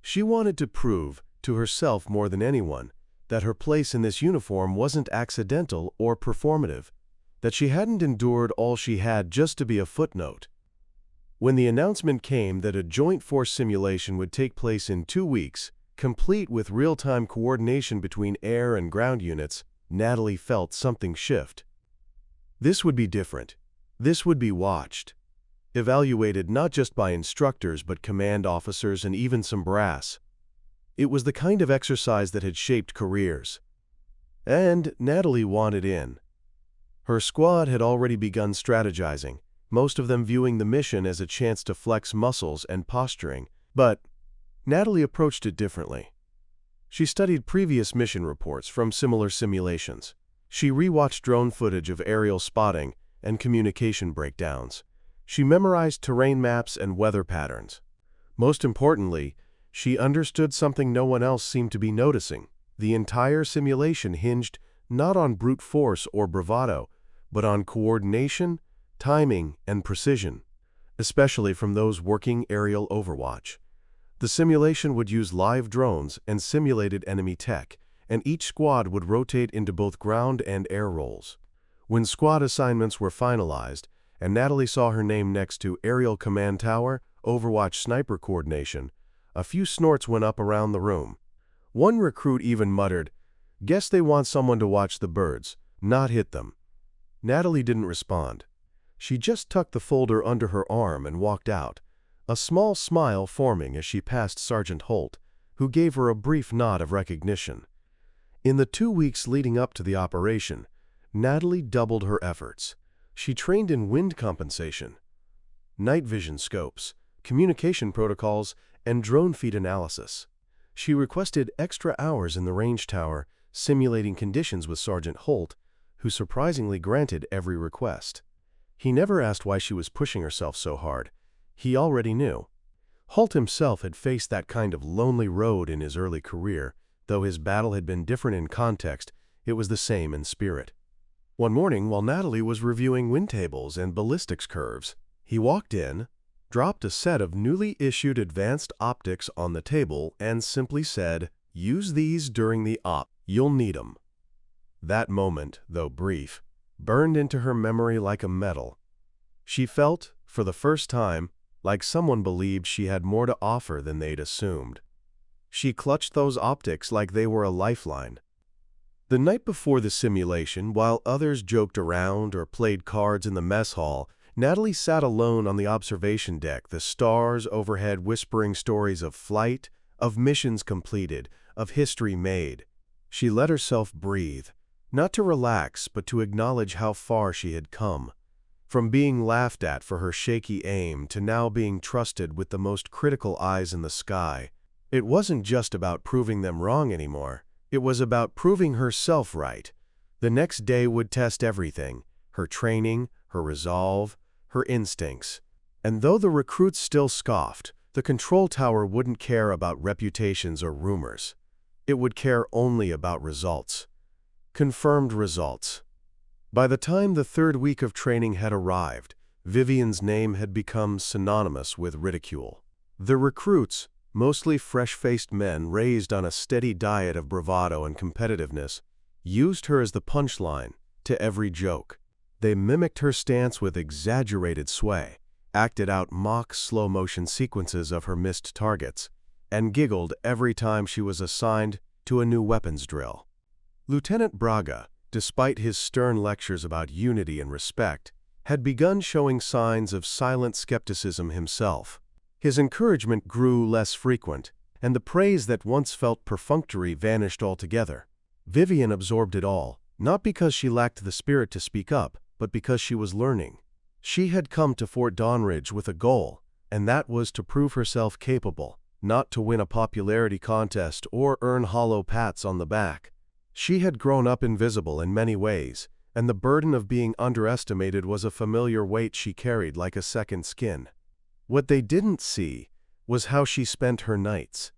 She wanted to prove, to herself more than anyone, that her place in this uniform wasn't accidental or performative, that she hadn't endured all she had just to be a footnote. When the announcement came that a joint force simulation would take place in 2 weeks, complete with real-time coordination between air and ground units, Natalie felt something shift. This would be different. This would be watched. Evaluated not just by instructors but command officers and even some brass. It was the kind of exercise that had shaped careers. And Natalie wanted in. Her squad had already begun strategizing, most of them viewing the mission as a chance to flex muscles and posturing, but Natalie approached it differently. She studied previous mission reports from similar simulations. She rewatched drone footage of aerial spotting and communication breakdowns. She memorized terrain maps and weather patterns. Most importantly, she understood something no one else seemed to be noticing. The entire simulation hinged not on brute force or bravado, but on coordination, timing, and precision, especially from those working aerial overwatch. The simulation would use live drones and simulated enemy tech, and each squad would rotate into both ground and air roles. When squad assignments were finalized, and Natalie saw her name next to Aerial Command Tower, Overwatch Sniper Coordination, a few snorts went up around the room. One recruit even muttered, "Guess they want someone to watch the birds, not hit them." Natalie didn't respond. She just tucked the folder under her arm and walked out, a small smile forming as she passed Sergeant Holt, who gave her a brief nod of recognition. In the 2 weeks leading up to the operation, Natalie doubled her efforts. She trained in wind compensation, night vision scopes, communication protocols, and drone feed analysis. She requested extra hours in the range tower, simulating conditions with Sergeant Holt, who surprisingly granted every request. He never asked why she was pushing herself so hard. He already knew. Holt himself had faced that kind of lonely road in his early career. Though his battle had been different in context, it was the same in spirit. One morning, while Natalie was reviewing wind tables and ballistics curves, he walked in, dropped a set of newly issued advanced optics on the table, and simply said, "Use these during the op. You'll need 'em." That moment, though brief, burned into her memory like a medal. She felt, for the first time, like someone believed she had more to offer than they'd assumed. She clutched those optics like they were a lifeline. The night before the simulation, while others joked around or played cards in the mess hall, Natalie sat alone on the observation deck, the stars overhead whispering stories of flight, of missions completed, of history made. She let herself breathe, not to relax, but to acknowledge how far she had come. From being laughed at for her shaky aim to now being trusted with the most critical eyes in the sky. It wasn't just about proving them wrong anymore. It was about proving herself right. The next day would test everything, her training, her resolve, her instincts. And though the recruits still scoffed, the control tower wouldn't care about reputations or rumors. It would care only about results. Confirmed results. By the time the 3rd week of training had arrived, Vivian's name had become synonymous with ridicule. The recruits, mostly fresh-faced men raised on a steady diet of bravado and competitiveness, used her as the punchline to every joke. They mimicked her stance with exaggerated sway, acted out mock slow-motion sequences of her missed targets, and giggled every time she was assigned to a new weapons drill. Lieutenant Braga, despite his stern lectures about unity and respect, had begun showing signs of silent skepticism himself. His encouragement grew less frequent, and the praise that once felt perfunctory vanished altogether. Vivian absorbed it all, not because she lacked the spirit to speak up, but because she was learning. She had come to Fort Dawnridge with a goal, and that was to prove herself capable, not to win a popularity contest or earn hollow pats on the back. She had grown up invisible in many ways, and the burden of being underestimated was a familiar weight she carried like a second skin. What they didn't see was how she spent her nights.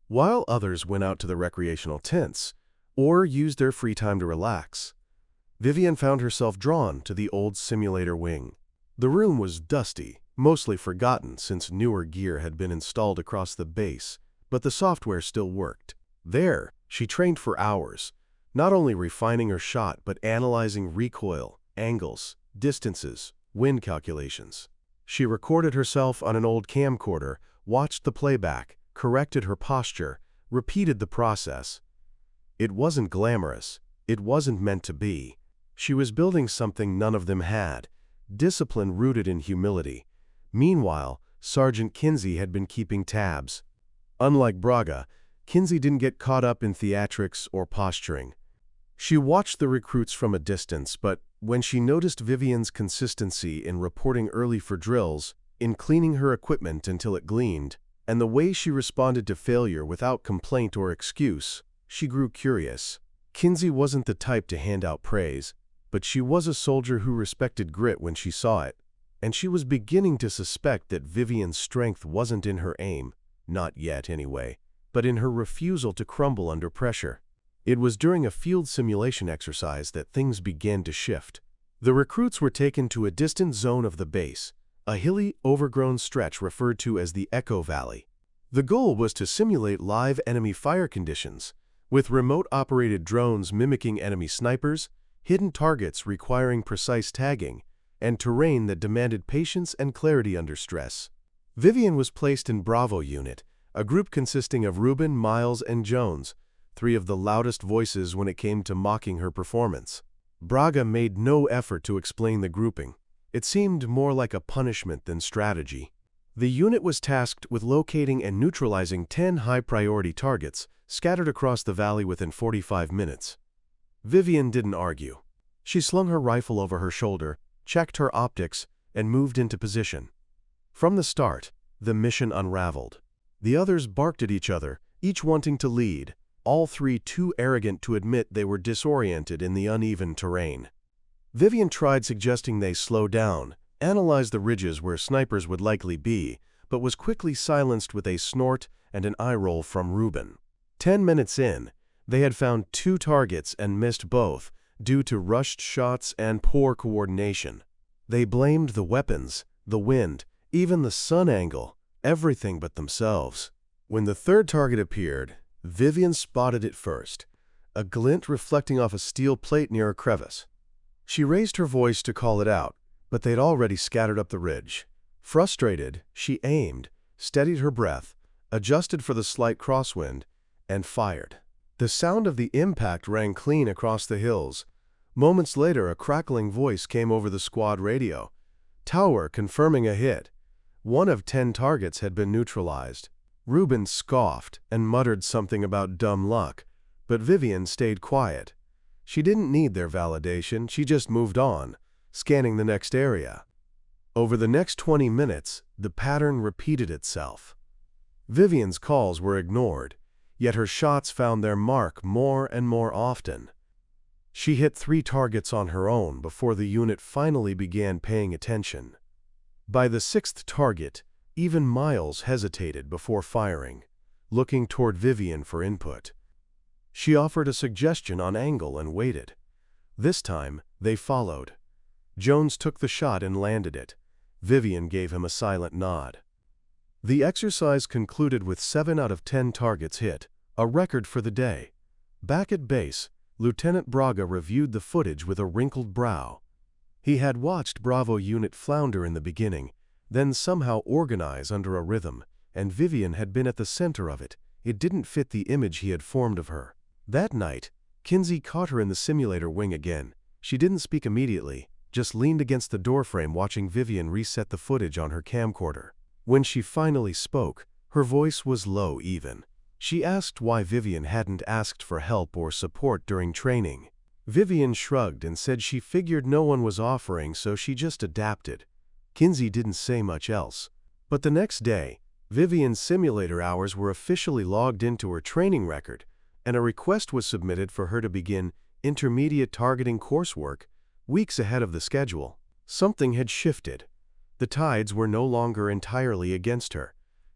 While others went out to the recreational tents, or used their free time to relax, Vivian found herself drawn to the old simulator wing. The room was dusty, mostly forgotten since newer gear had been installed across the base, but the software still worked. There, she trained for hours, not only refining her shot but analyzing recoil, angles, distances, wind calculations. She recorded herself on an old camcorder, watched the playback, corrected her posture, repeated the process. It wasn't glamorous. It wasn't meant to be. She was building something none of them had, discipline rooted in humility. Meanwhile, Sergeant Kinsey had been keeping tabs. Unlike Braga, Kinsey didn't get caught up in theatrics or posturing. She watched the recruits from a distance, but when she noticed Vivian's consistency in reporting early for drills, in cleaning her equipment until it gleamed, and the way she responded to failure without complaint or excuse, she grew curious. Kinsey wasn't the type to hand out praise, but she was a soldier who respected grit when she saw it, and she was beginning to suspect that Vivian's strength wasn't in her aim, not yet anyway, but in her refusal to crumble under pressure. It was during a field simulation exercise that things began to shift. The recruits were taken to a distant zone of the base, a hilly, overgrown stretch referred to as the Echo Valley. The goal was to simulate live enemy fire conditions, with remote-operated drones mimicking enemy snipers, hidden targets requiring precise tagging, and terrain that demanded patience and clarity under stress. Vivian was placed in Bravo Unit, a group consisting of Rubin, Miles, and Jones, three of the loudest voices when it came to mocking her performance. Braga made no effort to explain the grouping. It seemed more like a punishment than strategy. The unit was tasked with locating and neutralizing 10 high-priority targets scattered across the valley within 45 minutes. Vivian didn't argue. She slung her rifle over her shoulder, checked her optics, and moved into position. From the start, the mission unraveled. The others barked at each other, each wanting to lead, all three too arrogant to admit they were disoriented in the uneven terrain. Vivian tried suggesting they slow down, analyze the ridges where snipers would likely be, but was quickly silenced with a snort and an eye roll from Rubin. 10 minutes in, they had found 2 targets and missed both, due to rushed shots and poor coordination. They blamed the weapons, the wind, even the sun angle, everything but themselves. When the third target appeared, Vivian spotted it first, a glint reflecting off a steel plate near a crevice. She raised her voice to call it out, but they'd already scattered up the ridge. Frustrated, she aimed, steadied her breath, adjusted for the slight crosswind, and fired. The sound of the impact rang clean across the hills. Moments later, a crackling voice came over the squad radio. Tower confirming a hit. 1 of 10 targets had been neutralized. Rubin scoffed and muttered something about dumb luck, but Vivian stayed quiet. She didn't need their validation, she just moved on, scanning the next area. Over the next 20 minutes, the pattern repeated itself. Vivian's calls were ignored, yet her shots found their mark more and more often. She hit 3 targets on her own before the unit finally began paying attention. By the 6th target, even Miles hesitated before firing, looking toward Vivian for input. She offered a suggestion on angle and waited. This time, they followed. Jones took the shot and landed it. Vivian gave him a silent nod. The exercise concluded with 7 out of 10 targets hit, a record for the day. Back at base, Lieutenant Braga reviewed the footage with a wrinkled brow. He had watched Bravo Unit flounder in the beginning, then somehow organize under a rhythm, and Vivian had been at the center of it. It didn't fit the image he had formed of her. That night, Kinsey caught her in the simulator wing again. She didn't speak immediately, just leaned against the doorframe watching Vivian reset the footage on her camcorder. When she finally spoke, her voice was low even. She asked why Vivian hadn't asked for help or support during training. Vivian shrugged and said she figured no one was offering, so she just adapted. Kinsey didn't say much else. But the next day, Vivian's simulator hours were officially logged into her training record, and a request was submitted for her to begin intermediate targeting coursework weeks ahead of the schedule. Something had shifted. The tides were no longer entirely against her,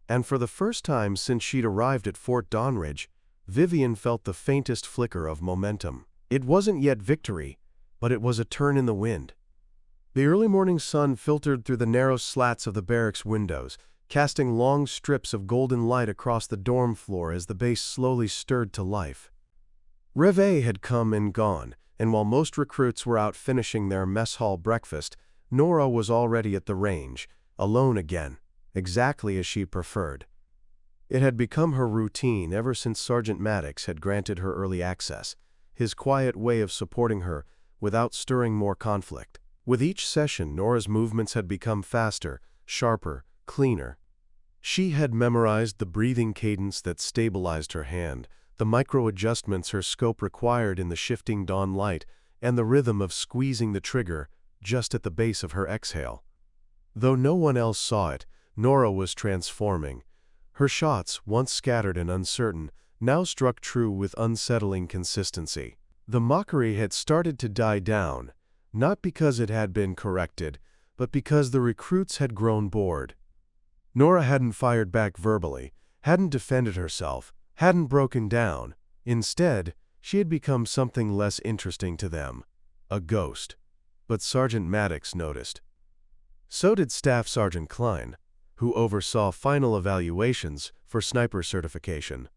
and for the first time since she'd arrived at Fort Donridge, Vivian felt the faintest flicker of momentum. It wasn't yet victory, but it was a turn in the wind. The early morning sun filtered through the narrow slats of the barracks windows, casting long strips of golden light across the dorm floor as the base slowly stirred to life. Réveil had come and gone, and while most recruits were out finishing their mess hall breakfast, Nora was already at the range, alone again, exactly as she preferred. It had become her routine ever since Sergeant Maddox had granted her early access, his quiet way of supporting her without stirring more conflict. With each session, Nora's movements had become faster, sharper, cleaner. She had memorized the breathing cadence that stabilized her hand, the micro-adjustments her scope required in the shifting dawn light, and the rhythm of squeezing the trigger just at the base of her exhale. Though no one else saw it, Nora was transforming. Her shots, once scattered and uncertain, now struck true with unsettling consistency. The mockery had started to die down, not because it had been corrected, but because the recruits had grown bored. Nora hadn't fired back verbally, hadn't defended herself, hadn't broken down. Instead, she had become something less interesting to them, a ghost. But Sergeant Maddox noticed. So did Staff Sergeant Klein, who oversaw final evaluations for sniper certification.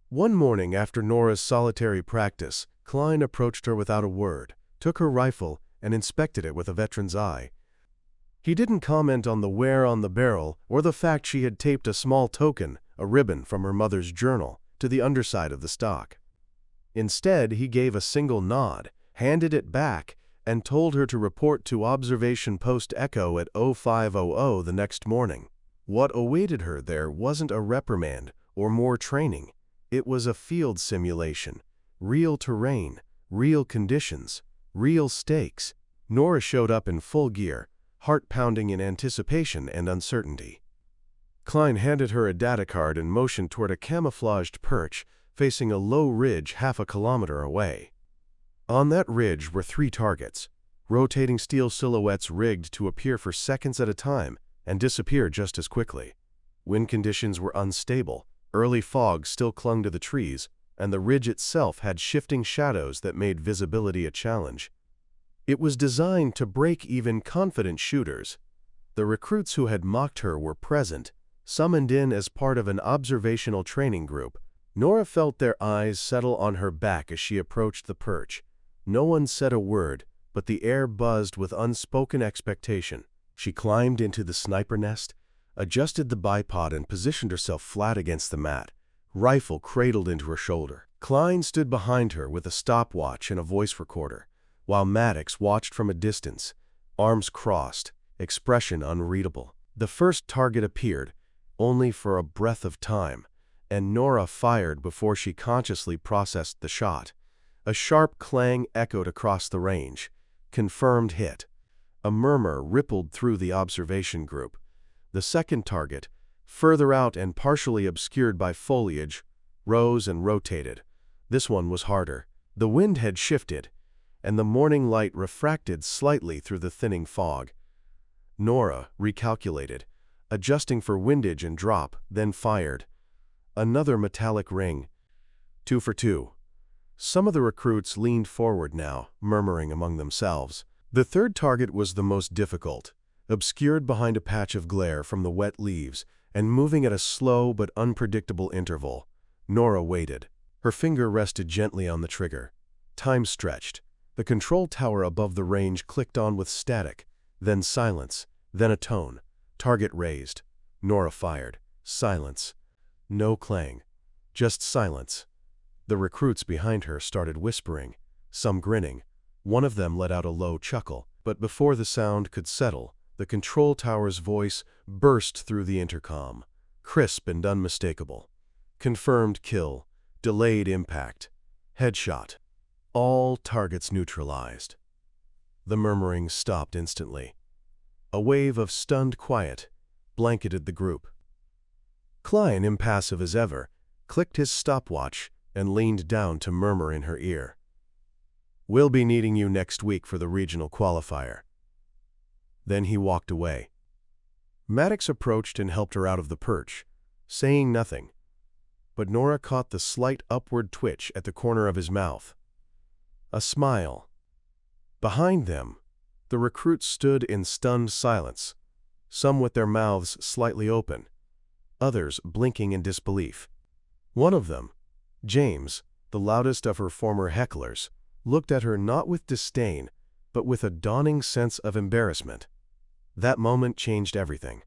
One morning after Nora's solitary practice, Klein approached her without a word, took her rifle, and inspected it with a veteran's eye. He didn't comment on the wear on the barrel or the fact she had taped a small token, a ribbon from her mother's journal, to the underside of the stock. Instead, he gave a single nod, handed it back, and told her to report to Observation Post Echo at 0500 the next morning. What awaited her there wasn't a reprimand or more training. It was a field simulation, real terrain, real conditions, real stakes. Nora showed up in full gear, heart pounding in anticipation and uncertainty. Klein handed her a data card and motioned toward a camouflaged perch facing a low ridge half a kilometer away. On that ridge were 3 targets, rotating steel silhouettes rigged to appear for seconds at a time and disappear just as quickly. Wind conditions were unstable, early fog still clung to the trees, and the ridge itself had shifting shadows that made visibility a challenge. It was designed to break even confident shooters. The recruits who had mocked her were present, summoned in as part of an observational training group. Nora felt their eyes settle on her back as she approached the perch. No one said a word, but the air buzzed with unspoken expectation. She climbed into the sniper nest, adjusted the bipod and positioned herself flat against the mat, rifle cradled into her shoulder. Klein stood behind her with a stopwatch and a voice recorder, while Maddox watched from a distance, arms crossed, expression unreadable. The first target appeared, only for a breath of time, and Nora fired before she consciously processed the shot. A sharp clang echoed across the range. Confirmed hit. A murmur rippled through the observation group. The second target, further out and partially obscured by foliage, rose and rotated. This one was harder. The wind had shifted, and the morning light refracted slightly through the thinning fog. Nora recalculated, adjusting for windage and drop, then fired. Another metallic ring. 2 for 2. Some of the recruits leaned forward now, murmuring among themselves. The third target was the most difficult, obscured behind a patch of glare from the wet leaves and moving at a slow but unpredictable interval. Nora waited. Her finger rested gently on the trigger. Time stretched. The control tower above the range clicked on with static, then silence, then a tone. Target raised. Nora fired. Silence. No clang. Just silence. The recruits behind her started whispering, some grinning. One of them let out a low chuckle, but before the sound could settle, The control tower's voice burst through the intercom, crisp and unmistakable. Confirmed kill, delayed impact, headshot. All targets neutralized. The murmuring stopped instantly. A wave of stunned quiet blanketed the group. Klein, impassive as ever, clicked his stopwatch and leaned down to murmur in her ear. "We'll be needing you next week for the regional qualifier." Then he walked away. Maddox approached and helped her out of the perch, saying nothing, but Nora caught the slight upward twitch at the corner of his mouth. A smile. Behind them, the recruits stood in stunned silence, some with their mouths slightly open, others blinking in disbelief. One of them, James, the loudest of her former hecklers, looked at her not with disdain, but with a dawning sense of embarrassment. That moment changed everything.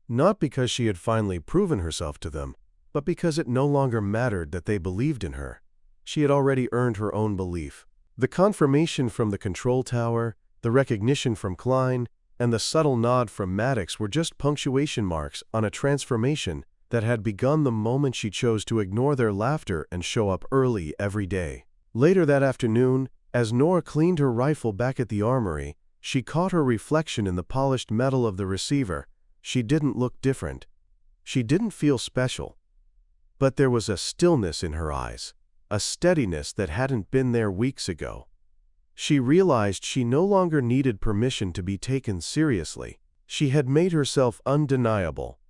Not because she had finally proven herself to them, but because it no longer mattered that they believed in her. She had already earned her own belief. The confirmation from the control tower, the recognition from Klein, and the subtle nod from Maddox were just punctuation marks on a transformation that had begun the moment she chose to ignore their laughter and show up early every day. Later that afternoon, as Nora cleaned her rifle back at the armory, she caught her reflection in the polished metal of the receiver. She didn't look different. She didn't feel special. But there was a stillness in her eyes, a steadiness that hadn't been there weeks ago. She realized she no longer needed permission to be taken seriously. She had made herself undeniable.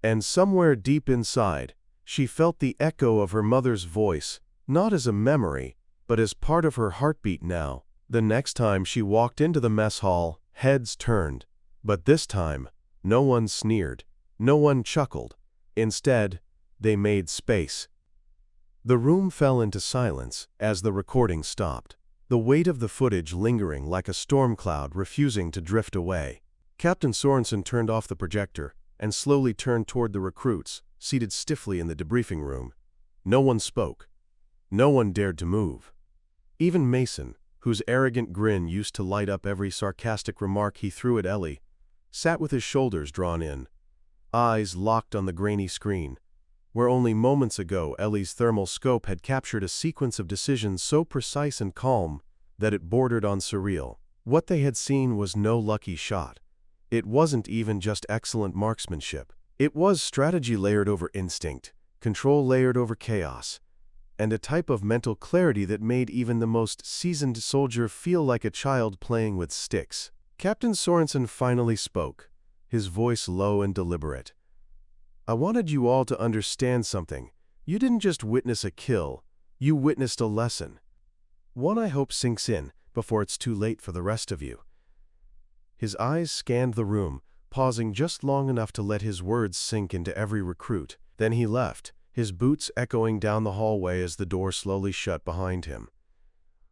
And somewhere deep inside, she felt the echo of her mother's voice, not as a memory, but as part of her heartbeat now. The next time she walked into the mess hall, heads turned. But this time, no one sneered, no one chuckled. Instead, they made space. The room fell into silence as the recording stopped, the weight of the footage lingering like a storm cloud refusing to drift away. Captain Sorensen turned off the projector and slowly turned toward the recruits, seated stiffly in the debriefing room. No one spoke. No one dared to move. Even Mason, whose arrogant grin used to light up every sarcastic remark he threw at Ellie, sat with his shoulders drawn in, eyes locked on the grainy screen, where only moments ago Ellie's thermal scope had captured a sequence of decisions so precise and calm that it bordered on surreal. What they had seen was no lucky shot. It wasn't even just excellent marksmanship. It was strategy layered over instinct, control layered over chaos, and a type of mental clarity that made even the most seasoned soldier feel like a child playing with sticks. Captain Sorensen finally spoke, his voice low and deliberate. "I wanted you all to understand something. You didn't just witness a kill, you witnessed a lesson. One I hope sinks in before it's too late for the rest of you." His eyes scanned the room, pausing just long enough to let his words sink into every recruit. Then he left, his boots echoing down the hallway as the door slowly shut behind him.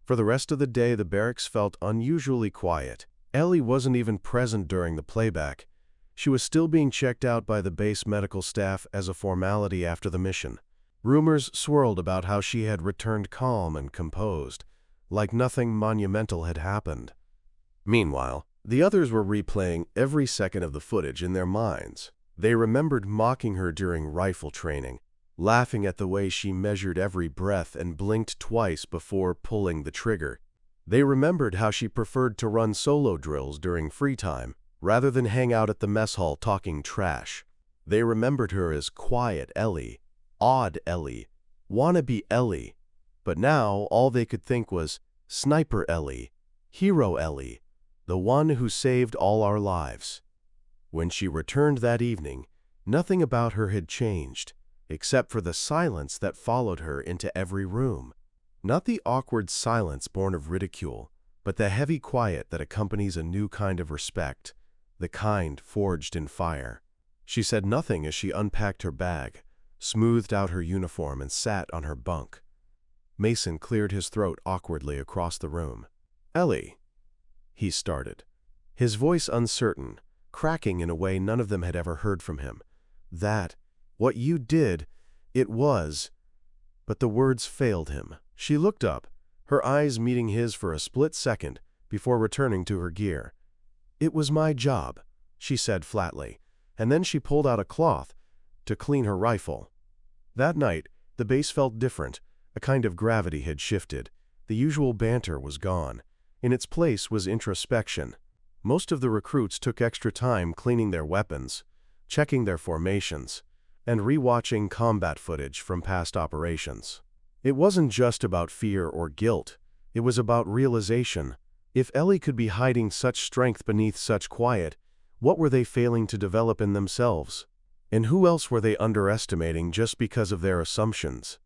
For the rest of the day, the barracks felt unusually quiet. Ellie wasn't even present during the playback. She was still being checked out by the base medical staff as a formality after the mission. Rumors swirled about how she had returned calm and composed, like nothing monumental had happened. Meanwhile, the others were replaying every second of the footage in their minds. They remembered mocking her during rifle training, laughing at the way she measured every breath and blinked twice before pulling the trigger. They remembered how she preferred to run solo drills during free time, rather than hang out at the mess hall talking trash. They remembered her as quiet Ellie, odd Ellie, wannabe Ellie. But now all they could think was Sniper Ellie, Hero Ellie, the one who saved all our lives. When she returned that evening, nothing about her had changed, except for the silence that followed her into every room. Not the awkward silence born of ridicule, but the heavy quiet that accompanies a new kind of respect, the kind forged in fire. She said nothing as she unpacked her bag, smoothed out her uniform, and sat on her bunk. Mason cleared his throat awkwardly across the room. "Ellie," he started, his voice uncertain, cracking in a way none of them had ever heard from him. What you did, it was—" But the words failed him. She looked up, her eyes meeting his for a split second before returning to her gear. "It was my job," she said flatly, and then she pulled out a cloth to clean her rifle. That night, the base felt different. A kind of gravity had shifted. The usual banter was gone. In its place was introspection. Most of the recruits took extra time cleaning their weapons, checking their formations, and rewatching combat footage from past operations. It wasn't just about fear or guilt. It was about realization. If Ellie could be hiding such strength beneath such quiet, what were they failing to develop in themselves? And who else were they underestimating just because of their assumptions?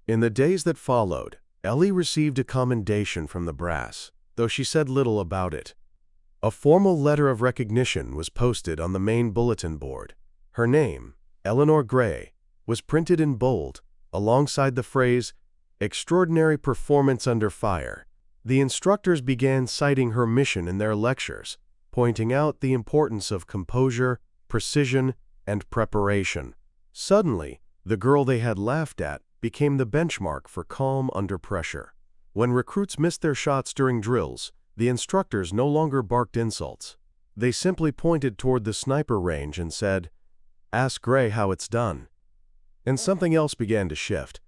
In the days that followed, Ellie received a commendation from the brass, though she said little about it. A formal letter of recognition was posted on the main bulletin board. Her name, Eleanor Gray, was printed in bold, alongside the phrase, "Extraordinary Performance Under Fire." The instructors began citing her mission in their lectures, pointing out the importance of composure, precision, and preparation. Suddenly, the girl they had laughed at became the benchmark for calm under pressure. When recruits missed their shots during drills, the instructors no longer barked insults. They simply pointed toward the sniper range and said, "Ask Gray how it's done." And something else began to shift.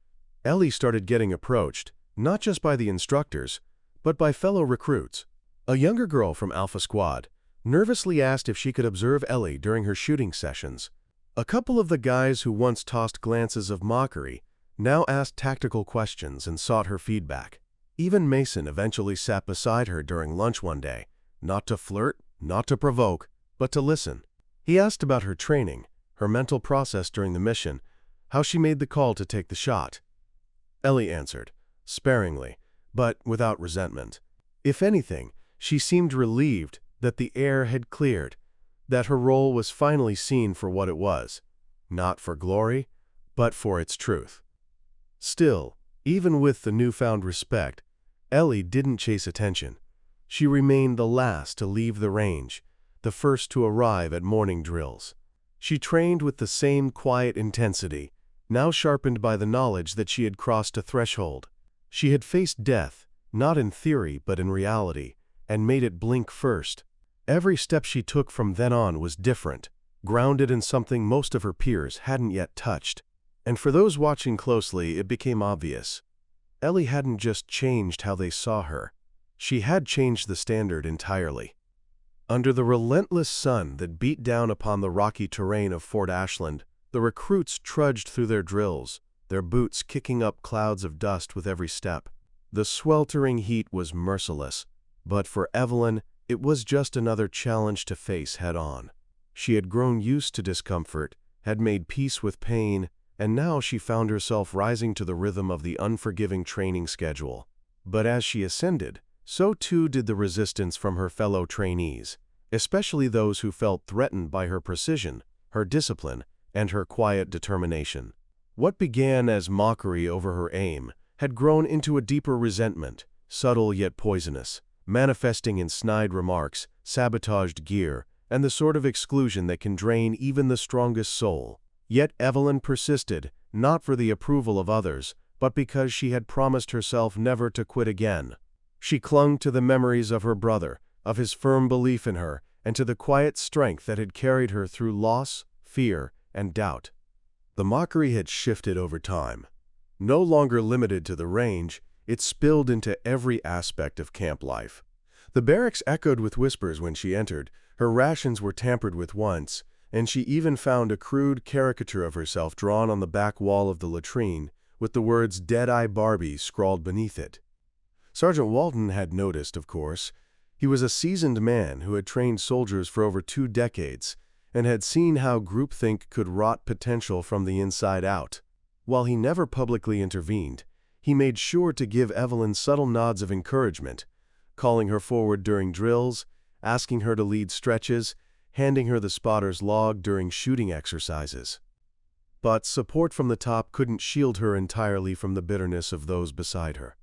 Ellie started getting approached, not just by the instructors, but by fellow recruits. A younger girl from Alpha Squad nervously asked if she could observe Ellie during her shooting sessions. A couple of the guys who once tossed glances of mockery now asked tactical questions and sought her feedback. Even Mason eventually sat beside her during lunch one day, not to flirt, not to provoke, but to listen. He asked about her training, her mental process during the mission, how she made the call to take the shot. Ellie answered, sparingly, but without resentment. If anything, she seemed relieved that the air had cleared, that her role was finally seen for what it was, not for glory, but for its truth. Still, even with the newfound respect, Ellie didn't chase attention. She remained the last to leave the range, the first to arrive at morning drills. She trained with the same quiet intensity, now sharpened by the knowledge that she had crossed a threshold. She had faced death, not in theory but in reality, and made it blink first. Every step she took from then on was different, grounded in something most of her peers hadn't yet touched. And for those watching closely, it became obvious. Ellie hadn't just changed how they saw her. She had changed the standard entirely. Under the relentless sun that beat down upon the rocky terrain of Fort Ashland, the recruits trudged through their drills, their boots kicking up clouds of dust with every step. The sweltering heat was merciless, but for Evelyn, it was just another challenge to face head-on. She had grown used to discomfort, had made peace with pain, and now she found herself rising to the rhythm of the unforgiving training schedule. But as she ascended, so too did the resistance from her fellow trainees, especially those who felt threatened by her precision, her discipline, and her quiet determination. What began as mockery over her aim had grown into a deeper resentment, subtle yet poisonous, manifesting in snide remarks, sabotaged gear, and the sort of exclusion that can drain even the strongest soul. Yet Evelyn persisted, not for the approval of others, but because she had promised herself never to quit again. She clung to the memories of her brother, of his firm belief in her, and to the quiet strength that had carried her through loss, fear, and doubt. The mockery had shifted over time. No longer limited to the range, it spilled into every aspect of camp life. The barracks echoed with whispers when she entered. Her rations were tampered with once, and she even found a crude caricature of herself drawn on the back wall of the latrine, with the words "Dead-Eye Barbie" scrawled beneath it. Sergeant Walton had noticed, of course. He was a seasoned man who had trained soldiers for over 2 decades, and had seen how groupthink could rot potential from the inside out. While he never publicly intervened, he made sure to give Evelyn subtle nods of encouragement, calling her forward during drills, asking her to lead stretches, handing her the spotter's log during shooting exercises. But support from the top couldn't shield her entirely from the bitterness of those beside her.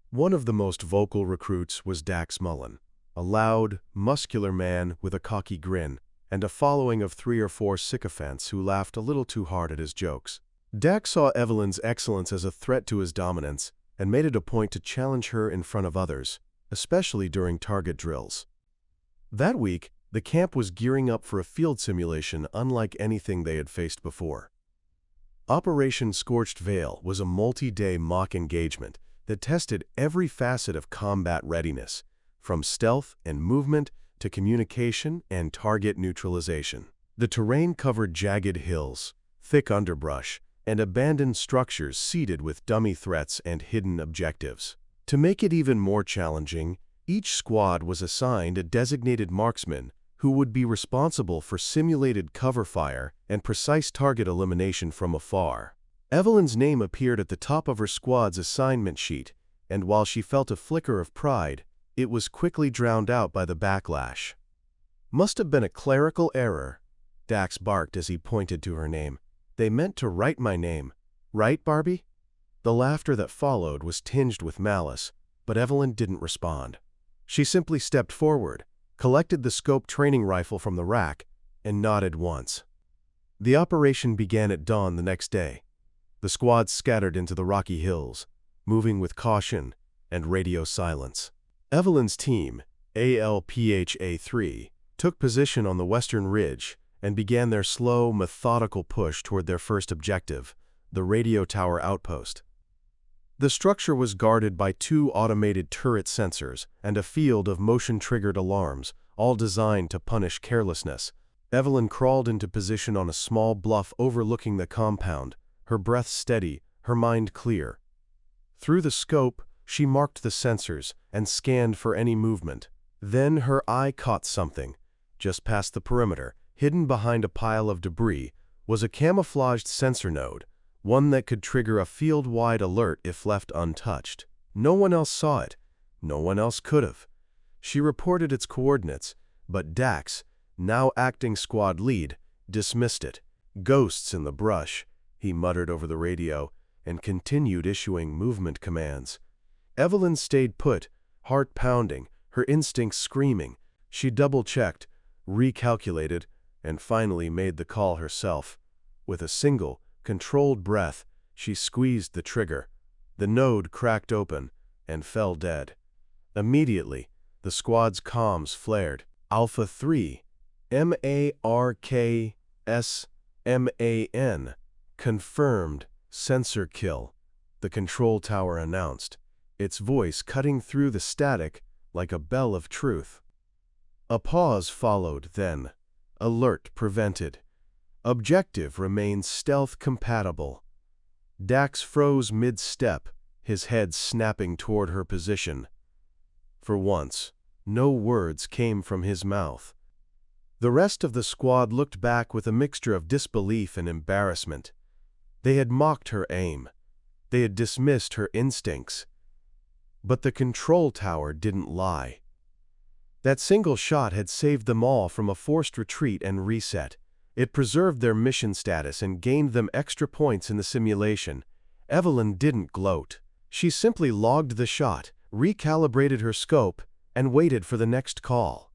One of the most vocal recruits was Dax Mullen, a loud, muscular man with a cocky grin, and a following of 3 or 4 sycophants who laughed a little too hard at his jokes. Dax saw Evelyn's excellence as a threat to his dominance, and made it a point to challenge her in front of others, especially during target drills. That week, the camp was gearing up for a field simulation unlike anything they had faced before. Operation Scorched Veil was a multi-day mock engagement that tested every facet of combat readiness, from stealth and movement to communication and target neutralization. The terrain covered jagged hills, thick underbrush, and abandoned structures seeded with dummy threats and hidden objectives. To make it even more challenging, each squad was assigned a designated marksman who would be responsible for simulated cover fire and precise target elimination from afar. Evelyn's name appeared at the top of her squad's assignment sheet, and while she felt a flicker of pride, it was quickly drowned out by the backlash. "Must have been a clerical error," Dax barked as he pointed to her name. "They meant to write my name. Right, Barbie?" The laughter that followed was tinged with malice, but Evelyn didn't respond. She simply stepped forward, collected the scope training rifle from the rack, and nodded once. The operation began at dawn the next day. The squad scattered into the rocky hills, moving with caution and radio silence. Evelyn's team, ALPHA-3, took position on the western ridge and began their slow, methodical push toward their first objective, the radio tower outpost. The structure was guarded by 2 automated turret sensors and a field of motion-triggered alarms, all designed to punish carelessness. Evelyn crawled into position on a small bluff overlooking the compound, her breath steady, her mind clear. Through the scope, she marked the sensors and scanned for any movement. Then her eye caught something. Just past the perimeter, hidden behind a pile of debris, was a camouflaged sensor node, one that could trigger a field-wide alert if left untouched. No one else saw it. No one else could have. She reported its coordinates, but Dax, now acting squad lead, dismissed it. "Ghosts in the brush," he muttered over the radio, and continued issuing movement commands. Evelyn stayed put, heart pounding, her instincts screaming. She double-checked, recalculated, and finally made the call herself. With a single, controlled breath, she squeezed the trigger. The node cracked open and fell dead. Immediately, the squad's comms flared. Alpha 3, MARKSMAN, confirmed sensor kill, the control tower announced, its voice cutting through the static like a bell of truth. A pause followed then. Alert prevented. Objective remains stealth compatible. Dax froze mid-step, his head snapping toward her position. For once, no words came from his mouth. The rest of the squad looked back with a mixture of disbelief and embarrassment. They had mocked her aim. They had dismissed her instincts. But the control tower didn't lie. That single shot had saved them all from a forced retreat and reset. It preserved their mission status and gained them extra points in the simulation. Evelyn didn't gloat. She simply logged the shot, recalibrated her scope, and waited for the next call.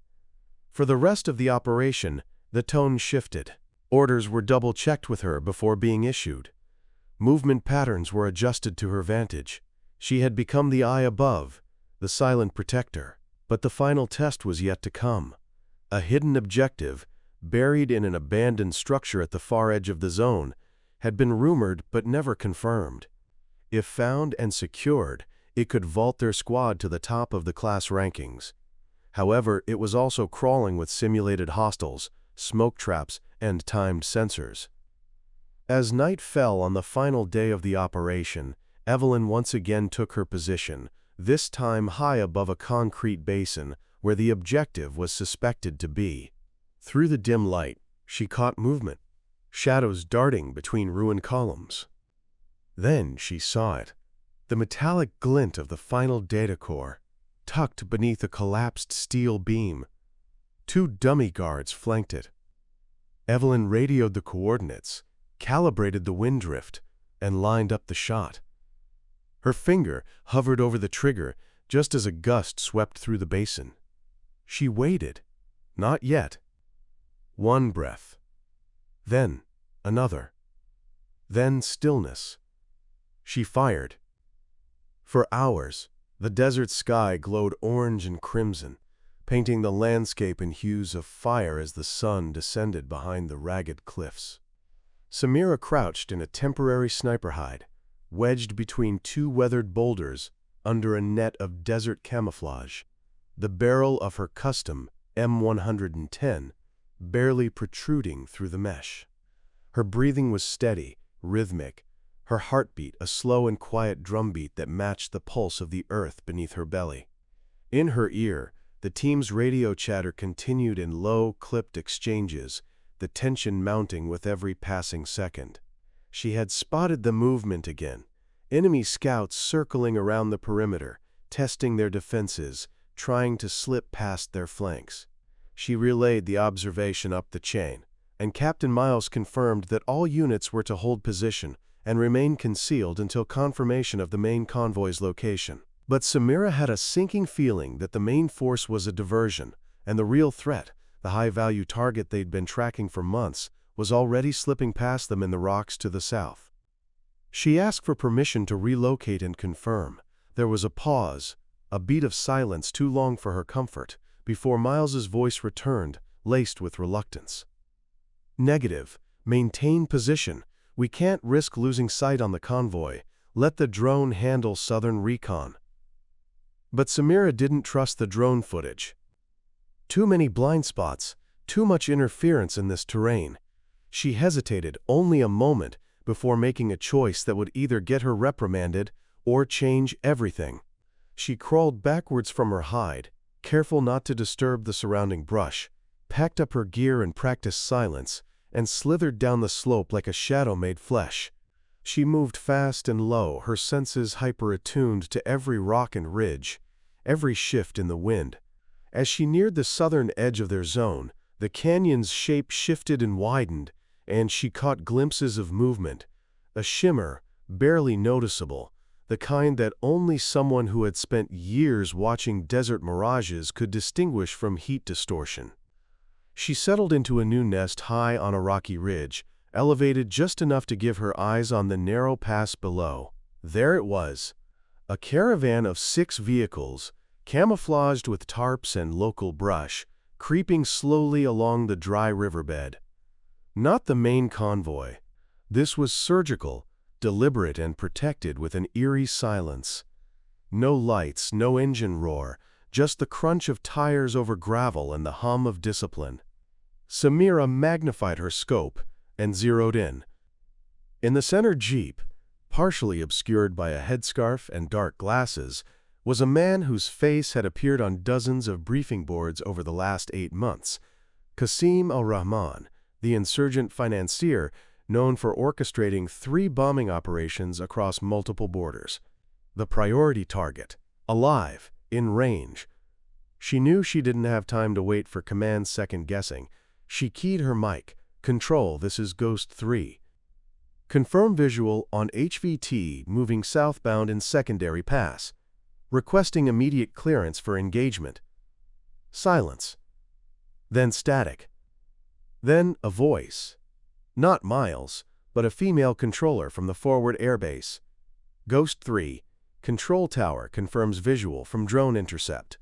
For the rest of the operation, the tone shifted. Orders were double-checked with her before being issued. Movement patterns were adjusted to her vantage. She had become the eye above, the silent protector. But the final test was yet to come. A hidden objective, buried in an abandoned structure at the far edge of the zone, had been rumored but never confirmed. If found and secured, it could vault their squad to the top of the class rankings. However, it was also crawling with simulated hostiles, smoke traps, and timed sensors. As night fell on the final day of the operation, Evelyn once again took her position, this time high above a concrete basin where the objective was suspected to be. Through the dim light, she caught movement, shadows darting between ruined columns. Then she saw it, the metallic glint of the final data core, tucked beneath a collapsed steel beam. 2 dummy guards flanked it. Evelyn radioed the coordinates, calibrated the wind drift, and lined up the shot. Her finger hovered over the trigger just as a gust swept through the basin. She waited. Not yet. One breath. Then another. Then stillness. She fired. For hours, the desert sky glowed orange and crimson, painting the landscape in hues of fire as the sun descended behind the ragged cliffs. Samira crouched in a temporary sniper hide, wedged between two weathered boulders under a net of desert camouflage, the barrel of her custom M110 barely protruding through the mesh. Her breathing was steady, rhythmic, her heartbeat a slow and quiet drumbeat that matched the pulse of the earth beneath her belly. In her ear, the team's radio chatter continued in low, clipped exchanges, the tension mounting with every passing second. She had spotted the movement again. Enemy scouts circling around the perimeter, testing their defenses, trying to slip past their flanks. She relayed the observation up the chain, and Captain Miles confirmed that all units were to hold position and remain concealed until confirmation of the main convoy's location. But Samira had a sinking feeling that the main force was a diversion, and the real threat, the high-value target they'd been tracking for months, was already slipping past them in the rocks to the south. She asked for permission to relocate and confirm. There was a pause, a beat of silence too long for her comfort, before Miles's voice returned, laced with reluctance. "Negative. Maintain position. We can't risk losing sight on the convoy. Let the drone handle southern recon." But Samira didn't trust the drone footage. Too many blind spots, too much interference in this terrain. She hesitated only a moment before making a choice that would either get her reprimanded or change everything. She crawled backwards from her hide, careful not to disturb the surrounding brush, packed up her gear and practiced silence, and slithered down the slope like a shadow made flesh. She moved fast and low, her senses hyper-attuned to every rock and ridge, every shift in the wind. As she neared the southern edge of their zone, the canyon's shape shifted and widened, and she caught glimpses of movement, a shimmer, barely noticeable, the kind that only someone who had spent years watching desert mirages could distinguish from heat distortion. She settled into a new nest high on a rocky ridge, elevated just enough to give her eyes on the narrow pass below. There it was, a caravan of 6 vehicles, camouflaged with tarps and local brush, creeping slowly along the dry riverbed. Not the main convoy. This was surgical, deliberate and protected with an eerie silence. No lights, no engine roar, just the crunch of tires over gravel and the hum of discipline. Samira magnified her scope and zeroed in. In the center jeep, partially obscured by a headscarf and dark glasses, was a man whose face had appeared on dozens of briefing boards over the last 8 months. Qasim al-Rahman, the insurgent financier known for orchestrating 3 bombing operations across multiple borders. The priority target, alive, in range. She knew she didn't have time to wait for command's second-guessing. She keyed her mic. "Control, this is Ghost 3. Confirm visual on HVT moving southbound in secondary pass. Requesting immediate clearance for engagement." Silence. Then static. Then a voice. Not Miles, but a female controller from the forward airbase. "Ghost 3, control tower confirms visual from drone intercept.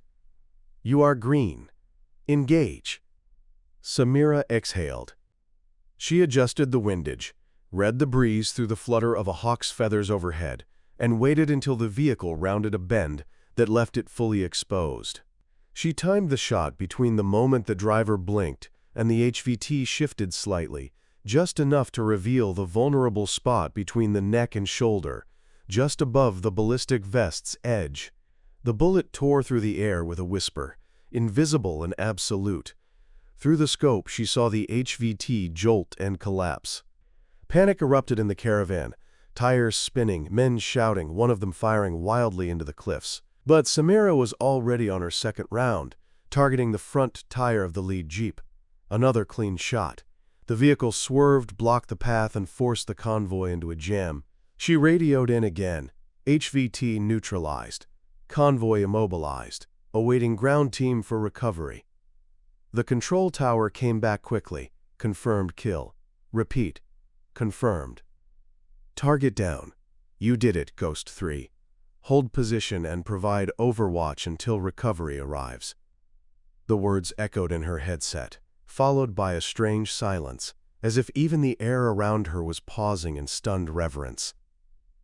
You are green. Engage." Samira exhaled. She adjusted the windage, read the breeze through the flutter of a hawk's feathers overhead, and waited until the vehicle rounded a bend that left it fully exposed. She timed the shot between the moment the driver blinked and the HVT shifted slightly, just enough to reveal the vulnerable spot between the neck and shoulder, just above the ballistic vest's edge. The bullet tore through the air with a whisper, invisible and absolute. Through the scope, she saw the HVT jolt and collapse. Panic erupted in the caravan, tires spinning, men shouting, one of them firing wildly into the cliffs. But Samira was already on her second round, targeting the front tire of the lead jeep. Another clean shot. The vehicle swerved, blocked the path, and forced the convoy into a jam. She radioed in again. HVT neutralized. Convoy immobilized, awaiting ground team for recovery. The control tower came back quickly. Confirmed kill. Repeat. Confirmed. Target down. You did it, Ghost 3. Hold position and provide overwatch until recovery arrives. The words echoed in her headset, followed by a strange silence, as if even the air around her was pausing in stunned reverence.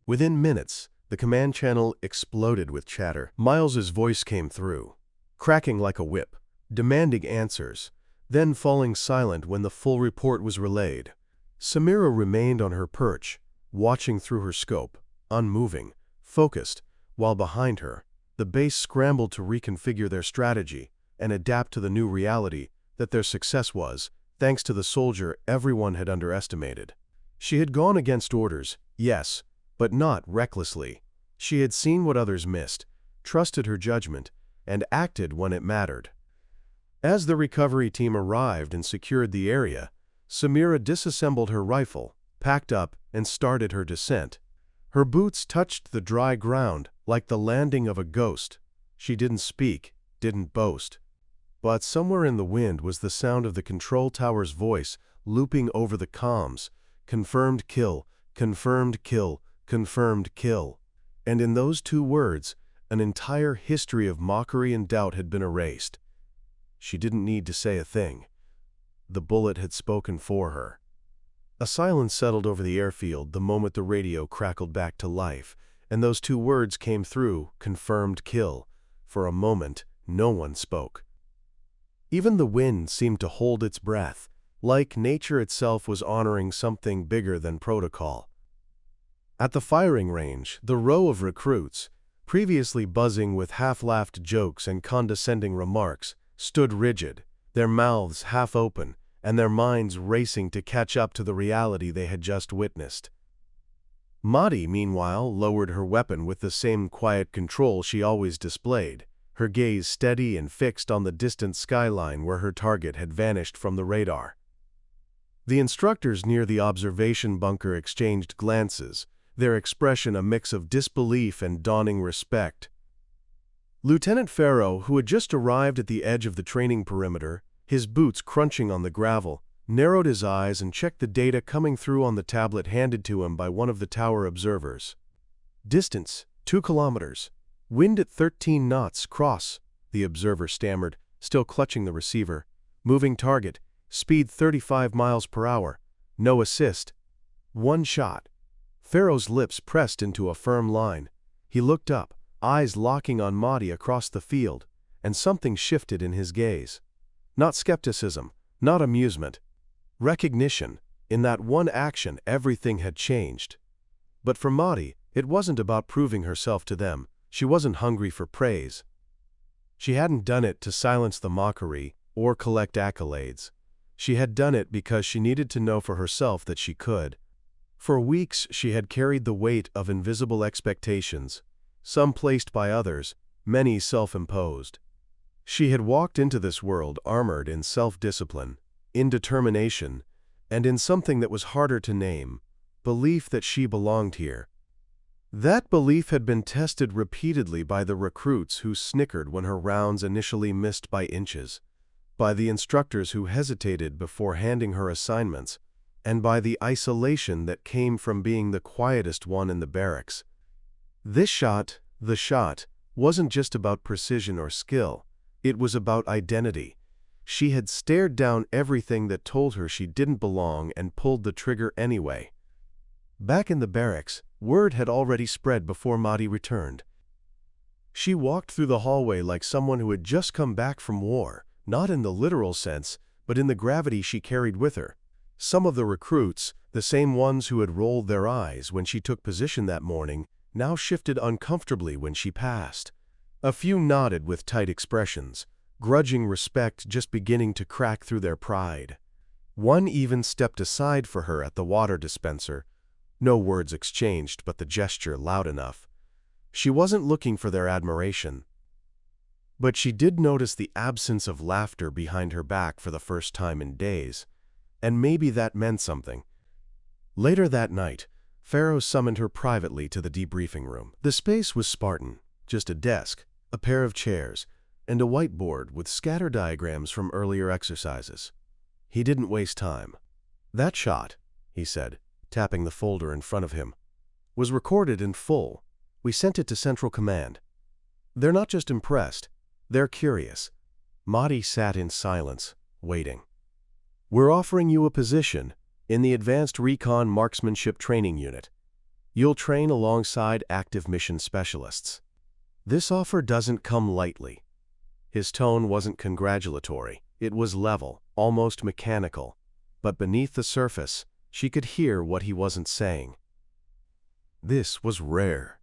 Within minutes, the command channel exploded with chatter. Miles's voice came through, cracking like a whip, demanding answers, then falling silent when the full report was relayed. Samira remained on her perch, watching through her scope, unmoving, focused, while behind her, the base scrambled to reconfigure their strategy and adapt to the new reality that their success was, thanks to the soldier everyone had underestimated. She had gone against orders, yes, but not recklessly. She had seen what others missed, trusted her judgment, and acted when it mattered. As the recovery team arrived and secured the area, Samira disassembled her rifle, packed up, and started her descent. Her boots touched the dry ground like the landing of a ghost. She didn't speak, didn't boast. But somewhere in the wind was the sound of the control tower's voice looping over the comms. Confirmed kill, confirmed kill, confirmed kill. And in those two words, an entire history of mockery and doubt had been erased. She didn't need to say a thing. The bullet had spoken for her. A silence settled over the airfield the moment the radio crackled back to life, and those two words came through, confirmed kill. For a moment, no one spoke. Even the wind seemed to hold its breath, like nature itself was honoring something bigger than protocol. At the firing range, the row of recruits, previously buzzing with half-laughed jokes and condescending remarks, stood rigid, their mouths half open, and their minds racing to catch up to the reality they had just witnessed. Madi, meanwhile, lowered her weapon with the same quiet control she always displayed, her gaze steady and fixed on the distant skyline where her target had vanished from the radar. The instructors near the observation bunker exchanged glances, their expression a mix of disbelief and dawning respect. Lieutenant Farrow, who had just arrived at the edge of the training perimeter, his boots crunching on the gravel, narrowed his eyes and checked the data coming through on the tablet handed to him by one of the tower observers. Distance, 2 kilometers. Wind at 13 knots, cross, the observer stammered, still clutching the receiver. Moving target, speed 35 miles per hour. No assist. 1 shot. Farrow's lips pressed into a firm line. He looked up, eyes locking on Madi across the field, and something shifted in his gaze. Not skepticism, not amusement. Recognition. In that one action, everything had changed. But for Madi, it wasn't about proving herself to them. She wasn't hungry for praise. She hadn't done it to silence the mockery or collect accolades. She had done it because she needed to know for herself that she could. For weeks, she had carried the weight of invisible expectations, some placed by others, many self-imposed. She had walked into this world armored in self-discipline, in determination, and in something that was harder to name, belief that she belonged here. That belief had been tested repeatedly by the recruits who snickered when her rounds initially missed by inches, by the instructors who hesitated before handing her assignments, and by the isolation that came from being the quietest one in the barracks. This shot, the shot, wasn't just about precision or skill. It was about identity. She had stared down everything that told her she didn't belong and pulled the trigger anyway. Back in the barracks, word had already spread before Madi returned. She walked through the hallway like someone who had just come back from war, not in the literal sense, but in the gravity she carried with her. Some of the recruits, the same ones who had rolled their eyes when she took position that morning, now shifted uncomfortably when she passed. A few nodded with tight expressions, grudging respect just beginning to crack through their pride. One even stepped aside for her at the water dispenser. No words exchanged, but the gesture loud enough. She wasn't looking for their admiration. But she did notice the absence of laughter behind her back for the first time in days, and maybe that meant something. Later that night, Farrow summoned her privately to the debriefing room. The space was Spartan, just a desk, a pair of chairs, and a whiteboard with scatter diagrams from earlier exercises. He didn't waste time. "That shot," he said, tapping the folder in front of him, "was recorded in full. We sent it to Central Command. They're not just impressed, they're curious. Mahdi sat in silence, waiting. "We're offering you a position in the Advanced Recon Marksmanship Training Unit. You'll train alongside active mission specialists. This offer doesn't come lightly." His tone wasn't congratulatory. It was level, almost mechanical. But beneath the surface, she could hear what he wasn't saying. This was rare,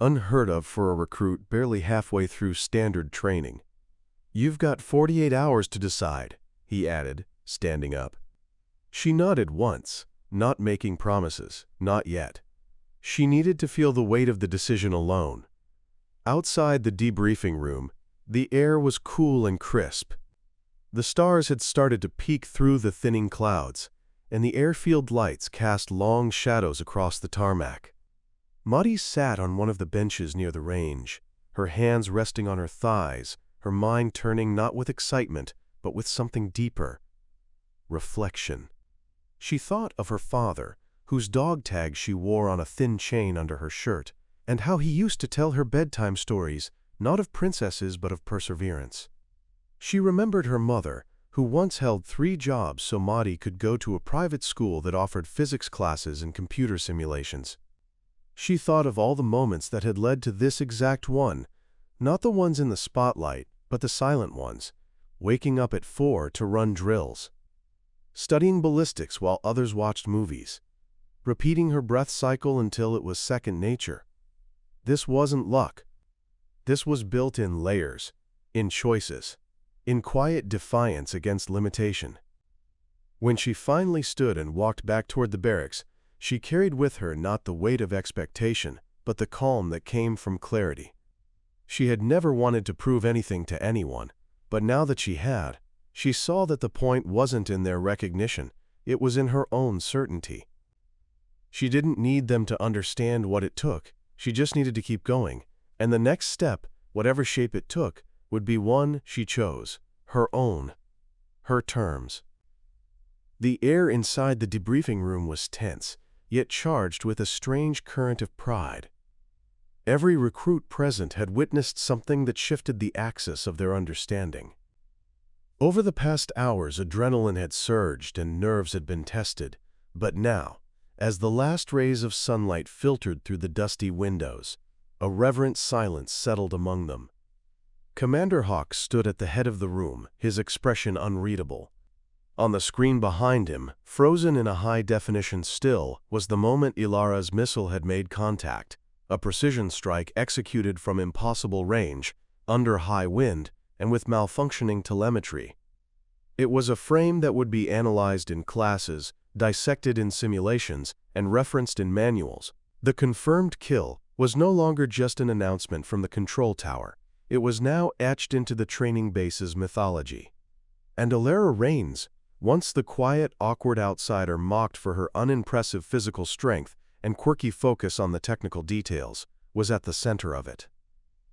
unheard of for a recruit barely halfway through standard training. "You've got 48 hours to decide," he added, standing up. She nodded once, not making promises, not yet. She needed to feel the weight of the decision alone. Outside the debriefing room, the air was cool and crisp. The stars had started to peek through the thinning clouds, and the airfield lights cast long shadows across the tarmac. Mahdi sat on one of the benches near the range, her hands resting on her thighs, her mind turning not with excitement, but with something deeper. Reflection. She thought of her father, whose dog tag she wore on a thin chain under her shirt, and how he used to tell her bedtime stories, not of princesses but of perseverance. She remembered her mother, who once held 3 jobs so Mahdi could go to a private school that offered physics classes and computer simulations. She thought of all the moments that had led to this exact one, not the ones in the spotlight, but the silent ones, waking up at 4 to run drills, studying ballistics while others watched movies, repeating her breath cycle until it was second nature. This wasn't luck. This was built in layers, in choices, in quiet defiance against limitation. When she finally stood and walked back toward the barracks, she carried with her not the weight of expectation, but the calm that came from clarity. She had never wanted to prove anything to anyone, but now that she had, she saw that the point wasn't in their recognition, it was in her own certainty. She didn't need them to understand what it took, she just needed to keep going, and the next step, whatever shape it took, would be one she chose, her own, her terms. The air inside the debriefing room was tense, yet charged with a strange current of pride. Every recruit present had witnessed something that shifted the axis of their understanding. Over the past hours, adrenaline had surged and nerves had been tested, but now, as the last rays of sunlight filtered through the dusty windows, a reverent silence settled among them. Commander Hawk stood at the head of the room, his expression unreadable. On the screen behind him, frozen in a high-definition still, was the moment Ilara's missile had made contact, a precision strike executed from impossible range, under high wind, and with malfunctioning telemetry. It was a frame that would be analyzed in classes, dissected in simulations, and referenced in manuals. The confirmed kill was no longer just an announcement from the control tower. It was now etched into the training base's mythology. And Ilara Raines, once the quiet, awkward outsider mocked for her unimpressive physical strength and quirky focus on the technical details, was at the center of it.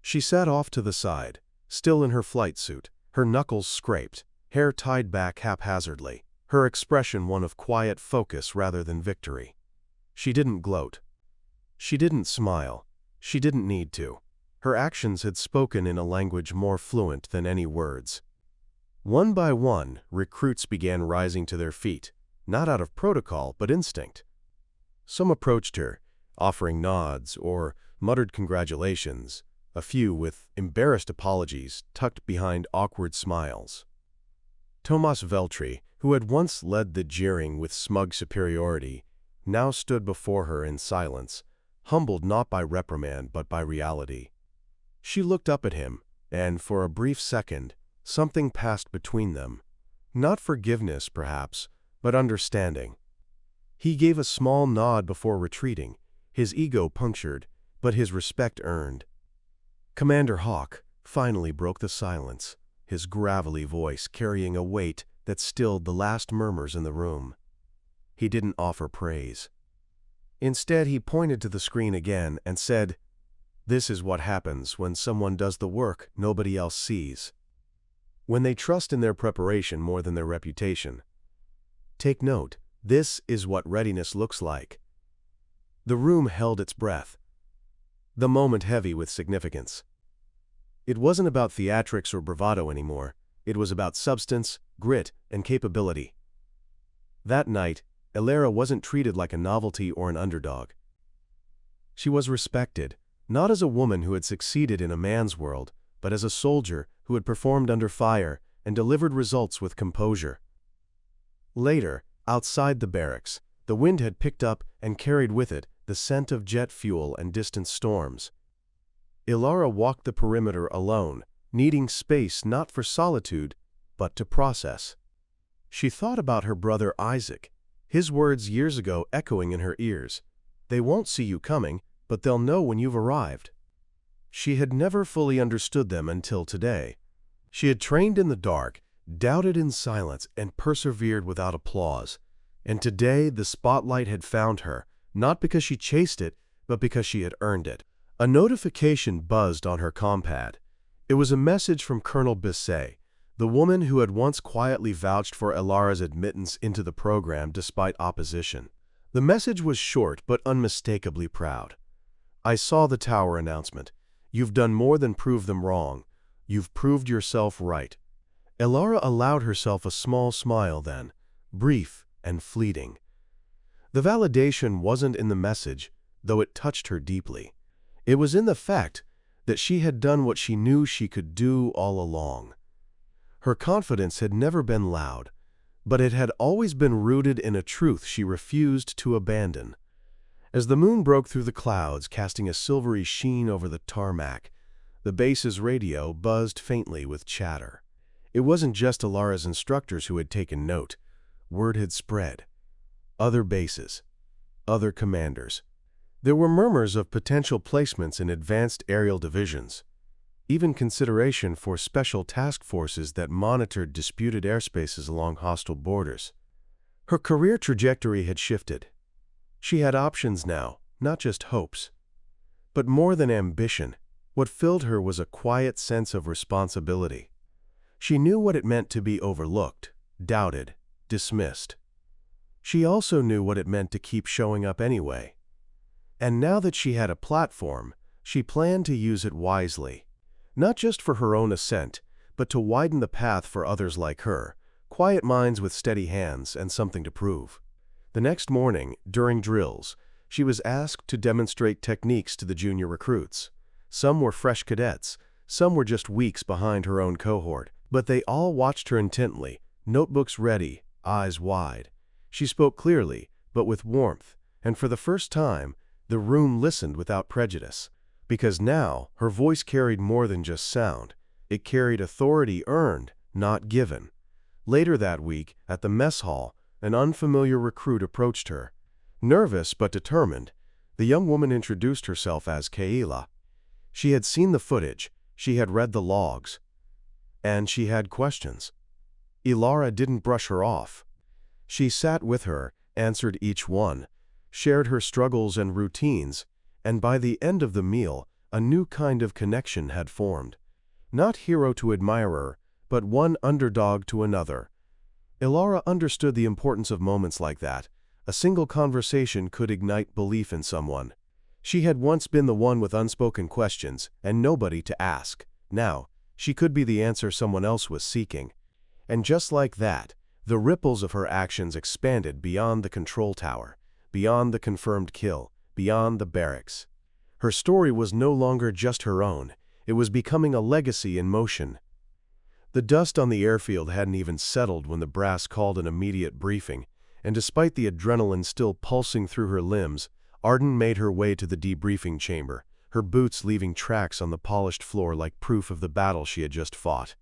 She sat off to the side, still in her flight suit, her knuckles scraped, hair tied back haphazardly, her expression one of quiet focus rather than victory. She didn't gloat. She didn't smile. She didn't need to. Her actions had spoken in a language more fluent than any words. One by one, recruits began rising to their feet, not out of protocol but instinct. Some approached her, offering nods or muttered congratulations, a few with embarrassed apologies tucked behind awkward smiles. Tomas Veltri, who had once led the jeering with smug superiority, now stood before her in silence, humbled not by reprimand but by reality. She looked up at him, and for a brief second, something passed between them. Not forgiveness, perhaps, but understanding. He gave a small nod before retreating, his ego punctured, but his respect earned. Commander Hawk finally broke the silence, his gravelly voice carrying a weight that stilled the last murmurs in the room. He didn't offer praise. Instead, he pointed to the screen again and said, "This is what happens when someone does the work nobody else sees. When they trust in their preparation more than their reputation. Take note, this is what readiness looks like." The room held its breath, the moment heavy with significance. It wasn't about theatrics or bravado anymore. It was about substance, grit, and capability. That night, Elara wasn't treated like a novelty or an underdog. She was respected, not as a woman who had succeeded in a man's world, but as a soldier who had performed under fire and delivered results with composure. Later, outside the barracks, the wind had picked up and carried with it the scent of jet fuel and distant storms. Elara walked the perimeter alone, needing space not for solitude, but to process. She thought about her brother Isaac, his words years ago echoing in her ears. They won't see you coming, but they'll know when you've arrived. She had never fully understood them until today. She had trained in the dark, doubted in silence, and persevered without applause. And today the spotlight had found her, not because she chased it, but because she had earned it. A notification buzzed on her compad. It was a message from Colonel Bisset, the woman who had once quietly vouched for Elara's admittance into the program despite opposition. The message was short but unmistakably proud. "I saw the tower announcement. You've done more than prove them wrong. You've proved yourself right." Elara allowed herself a small smile then, brief and fleeting. The validation wasn't in the message, though it touched her deeply. It was in the fact that she had done what she knew she could do all along. Her confidence had never been loud, but it had always been rooted in a truth she refused to abandon. As the moon broke through the clouds, casting a silvery sheen over the tarmac, the base's radio buzzed faintly with chatter. It wasn't just Elara's instructors who had taken note. Word had spread. Other bases, other commanders. There were murmurs of potential placements in advanced aerial divisions, even consideration for special task forces that monitored disputed airspaces along hostile borders. Her career trajectory had shifted. She had options now, not just hopes. But more than ambition, what filled her was a quiet sense of responsibility. She knew what it meant to be overlooked, doubted, dismissed. She also knew what it meant to keep showing up anyway. And now that she had a platform, she planned to use it wisely. Not just for her own ascent, but to widen the path for others like her, quiet minds with steady hands and something to prove. The next morning, during drills, she was asked to demonstrate techniques to the junior recruits. Some were fresh cadets, some were just weeks behind her own cohort, but they all watched her intently, notebooks ready, eyes wide. She spoke clearly, but with warmth, and for the first time, the room listened without prejudice. Because now, her voice carried more than just sound. It carried authority earned, not given. Later that week, at the mess hall, an unfamiliar recruit approached her. Nervous but determined, the young woman introduced herself as Kayla. She had seen the footage, she had read the logs, and she had questions. Elara didn't brush her off. She sat with her, answered each one, shared her struggles and routines, and by the end of the meal, a new kind of connection had formed. Not hero to admirer, but one underdog to another. Elara understood the importance of moments like that. A single conversation could ignite belief in someone. She had once been the one with unspoken questions and nobody to ask. Now, she could be the answer someone else was seeking. And just like that, the ripples of her actions expanded beyond the control tower, beyond the confirmed kill, beyond the barracks. Her story was no longer just her own. It was becoming a legacy in motion. The dust on the airfield hadn't even settled when the brass called an immediate briefing, and despite the adrenaline still pulsing through her limbs, Arden made her way to the debriefing chamber, her boots leaving tracks on the polished floor like proof of the battle she had just fought.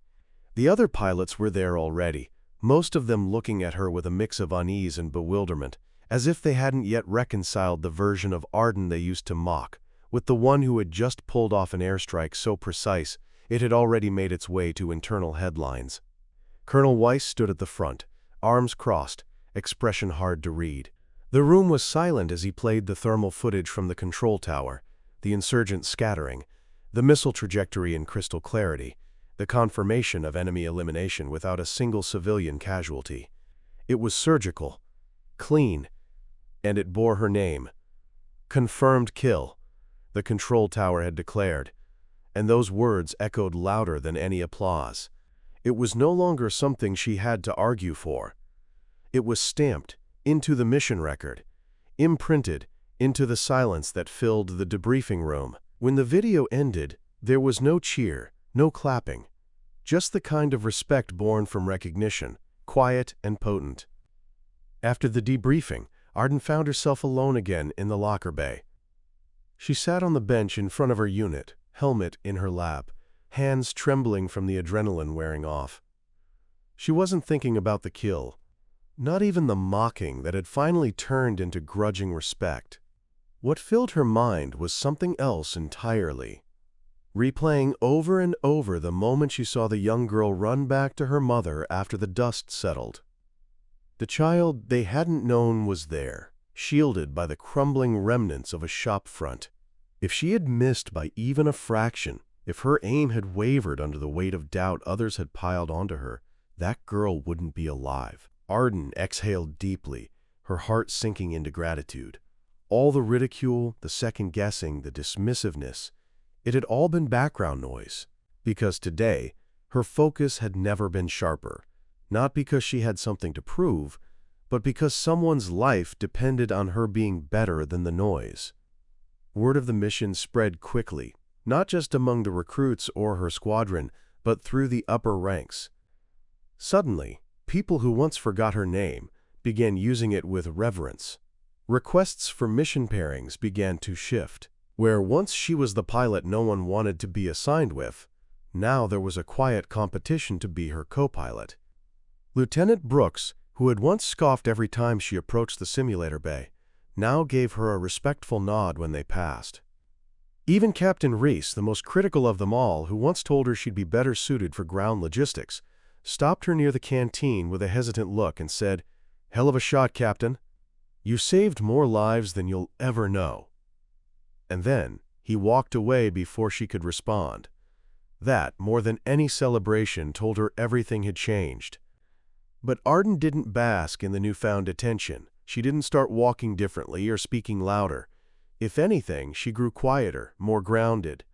The other pilots were there already, most of them looking at her with a mix of unease and bewilderment, as if they hadn't yet reconciled the version of Arden they used to mock, with the one who had just pulled off an airstrike so precise it had already made its way to internal headlines. Colonel Weiss stood at the front, arms crossed, expression hard to read. The room was silent as he played the thermal footage from the control tower, the insurgents scattering, the missile trajectory in crystal clarity, the confirmation of enemy elimination without a single civilian casualty. It was surgical, clean, and it bore her name. Confirmed kill, the control tower had declared, and those words echoed louder than any applause. It was no longer something she had to argue for. It was stamped into the mission record, imprinted into the silence that filled the debriefing room. When the video ended, there was no cheer, no clapping, just the kind of respect born from recognition, quiet and potent. After the debriefing, Arden found herself alone again in the locker bay. She sat on the bench in front of her unit, helmet in her lap, hands trembling from the adrenaline wearing off. She wasn't thinking about the kill, not even the mocking that had finally turned into grudging respect. What filled her mind was something else entirely. Replaying over and over the moment she saw the young girl run back to her mother after the dust settled. The child they hadn't known was there, shielded by the crumbling remnants of a shop front. If she had missed by even a fraction, if her aim had wavered under the weight of doubt others had piled onto her, that girl wouldn't be alive. Arden exhaled deeply, her heart sinking into gratitude. All the ridicule, the second-guessing, the dismissiveness, it had all been background noise, because today her focus had never been sharper, not because she had something to prove, but because someone's life depended on her being better than the noise. Word of the mission spread quickly, not just among the recruits or her squadron, but through the upper ranks. Suddenly, people who once forgot her name began using it with reverence. Requests for mission pairings began to shift. Where once she was the pilot no one wanted to be assigned with, now there was a quiet competition to be her co-pilot. Lieutenant Brooks, who had once scoffed every time she approached the simulator bay, now gave her a respectful nod when they passed. Even Captain Reese, the most critical of them all, who once told her she'd be better suited for ground logistics, stopped her near the canteen with a hesitant look and said, "Hell of a shot, Captain. You saved more lives than you'll ever know." And then he walked away before she could respond. That, more than any celebration, told her everything had changed. But Arden didn't bask in the newfound attention. She didn't start walking differently or speaking louder. If anything, she grew quieter, more grounded.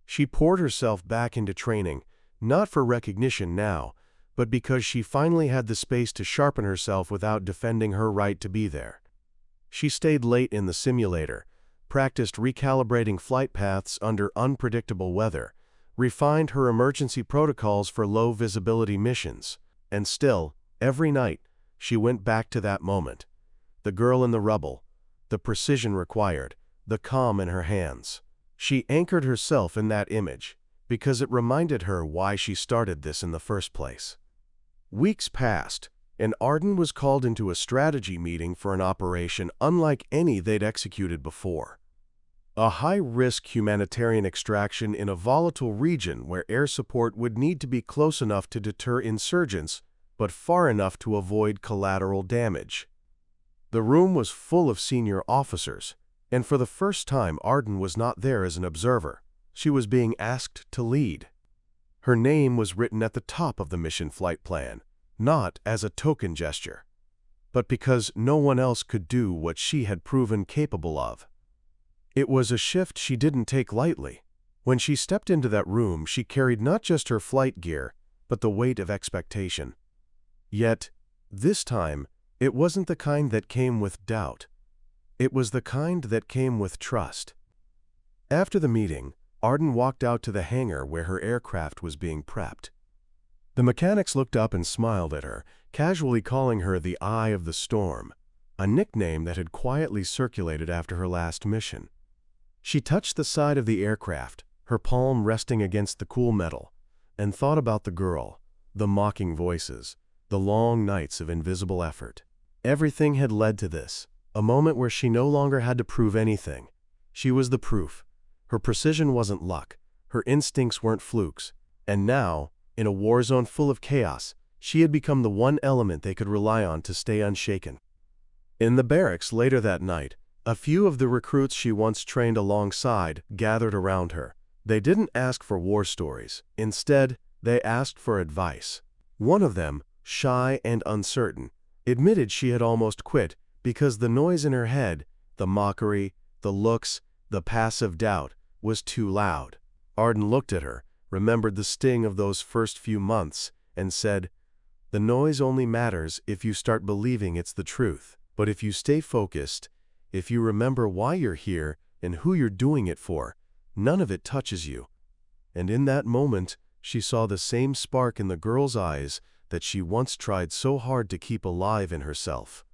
She poured herself back into training, not for recognition now, but because she finally had the space to sharpen herself without defending her right to be there. She stayed late in the simulator, practiced recalibrating flight paths under unpredictable weather, refined her emergency protocols for low-visibility missions, and still, every night, she went back to that moment. The girl in the rubble, the precision required, the calm in her hands. She anchored herself in that image, because it reminded her why she started this in the first place. Weeks passed, and Arden was called into a strategy meeting for an operation unlike any they'd executed before. A high-risk humanitarian extraction in a volatile region where air support would need to be close enough to deter insurgents, but far enough to avoid collateral damage. The room was full of senior officers, and for the first time Arden was not there as an observer. She was being asked to lead. Her name was written at the top of the mission flight plan, not as a token gesture, but because no one else could do what she had proven capable of. It was a shift she didn't take lightly. When she stepped into that room, she carried not just her flight gear, but the weight of expectation. Yet, this time, it wasn't the kind that came with doubt. It was the kind that came with trust. After the meeting, Arden walked out to the hangar where her aircraft was being prepped. The mechanics looked up and smiled at her, casually calling her the Eye of the Storm, a nickname that had quietly circulated after her last mission. She touched the side of the aircraft, her palm resting against the cool metal, and thought about the girl, the mocking voices, the long nights of invisible effort. Everything had led to this, a moment where she no longer had to prove anything. She was the proof. Her precision wasn't luck, her instincts weren't flukes, and now, in a war zone full of chaos, she had become the one element they could rely on to stay unshaken. In the barracks later that night, a few of the recruits she once trained alongside gathered around her. They didn't ask for war stories. Instead, they asked for advice. One of them, shy and uncertain, admitted she had almost quit because the noise in her head, the mockery, the looks, the passive doubt, was too loud. Arden looked at her, remembered the sting of those first few months, and said, "The noise only matters if you start believing it's the truth. But if you stay focused, if you remember why you're here and who you're doing it for, none of it touches you." And in that moment, she saw the same spark in the girl's eyes that she once tried so hard to keep alive in herself.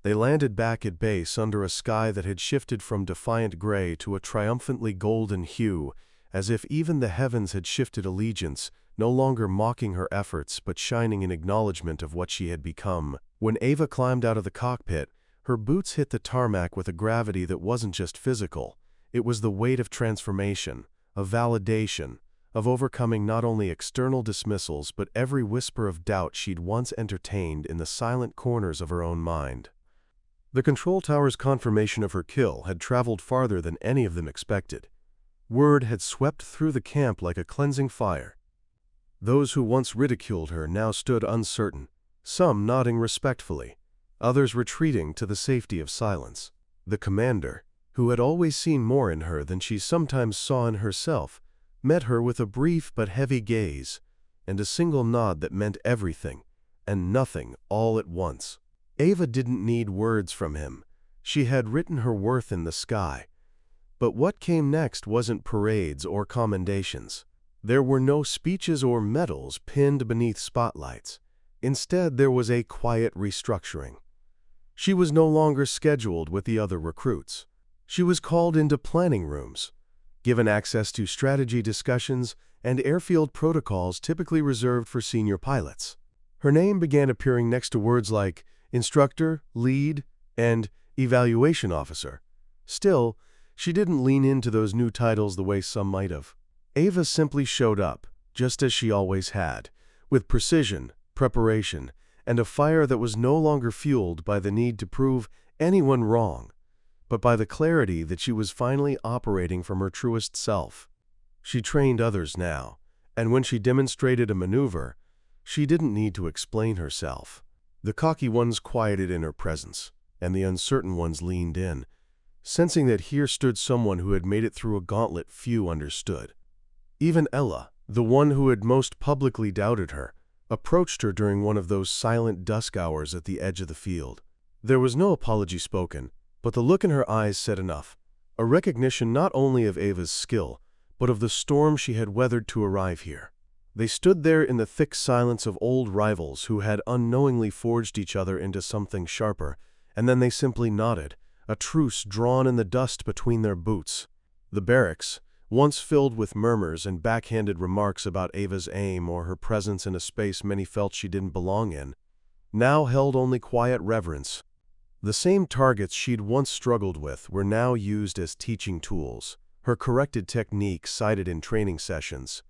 They landed back at base under a sky that had shifted from defiant gray to a triumphantly golden hue, as if even the heavens had shifted allegiance, no longer mocking her efforts but shining in acknowledgement of what she had become. When Ava climbed out of the cockpit, her boots hit the tarmac with a gravity that wasn't just physical. It was the weight of transformation, of validation, of overcoming not only external dismissals but every whisper of doubt she'd once entertained in the silent corners of her own mind. The control tower's confirmation of her kill had traveled farther than any of them expected. Word had swept through the camp like a cleansing fire. Those who once ridiculed her now stood uncertain, some nodding respectfully, others retreating to the safety of silence. The commander, who had always seen more in her than she sometimes saw in herself, met her with a brief but heavy gaze, and a single nod that meant everything, and nothing all at once. Ava didn't need words from him. She had written her worth in the sky. But what came next wasn't parades or commendations. There were no speeches or medals pinned beneath spotlights. Instead, there was a quiet restructuring. She was no longer scheduled with the other recruits. She was called into planning rooms, given access to strategy discussions and airfield protocols typically reserved for senior pilots. Her name began appearing next to words like instructor, lead, and evaluation officer. Still, she didn't lean into those new titles the way some might have. Ava simply showed up, just as she always had, with precision, preparation, and a fire that was no longer fueled by the need to prove anyone wrong, but by the clarity that she was finally operating from her truest self. She trained others now, and when she demonstrated a maneuver, she didn't need to explain herself. The cocky ones quieted in her presence, and the uncertain ones leaned in, sensing that here stood someone who had made it through a gauntlet few understood. Even Ella, the one who had most publicly doubted her, approached her during one of those silent dusk hours at the edge of the field. There was no apology spoken, but the look in her eyes said enough, a recognition not only of Ava's skill, but of the storm she had weathered to arrive here. They stood there in the thick silence of old rivals who had unknowingly forged each other into something sharper, and then they simply nodded, a truce drawn in the dust between their boots. The barracks, once filled with murmurs and backhanded remarks about Ava's aim or her presence in a space many felt she didn't belong in, now held only quiet reverence. The same targets she'd once struggled with were now used as teaching tools, her corrected technique cited in training sessions.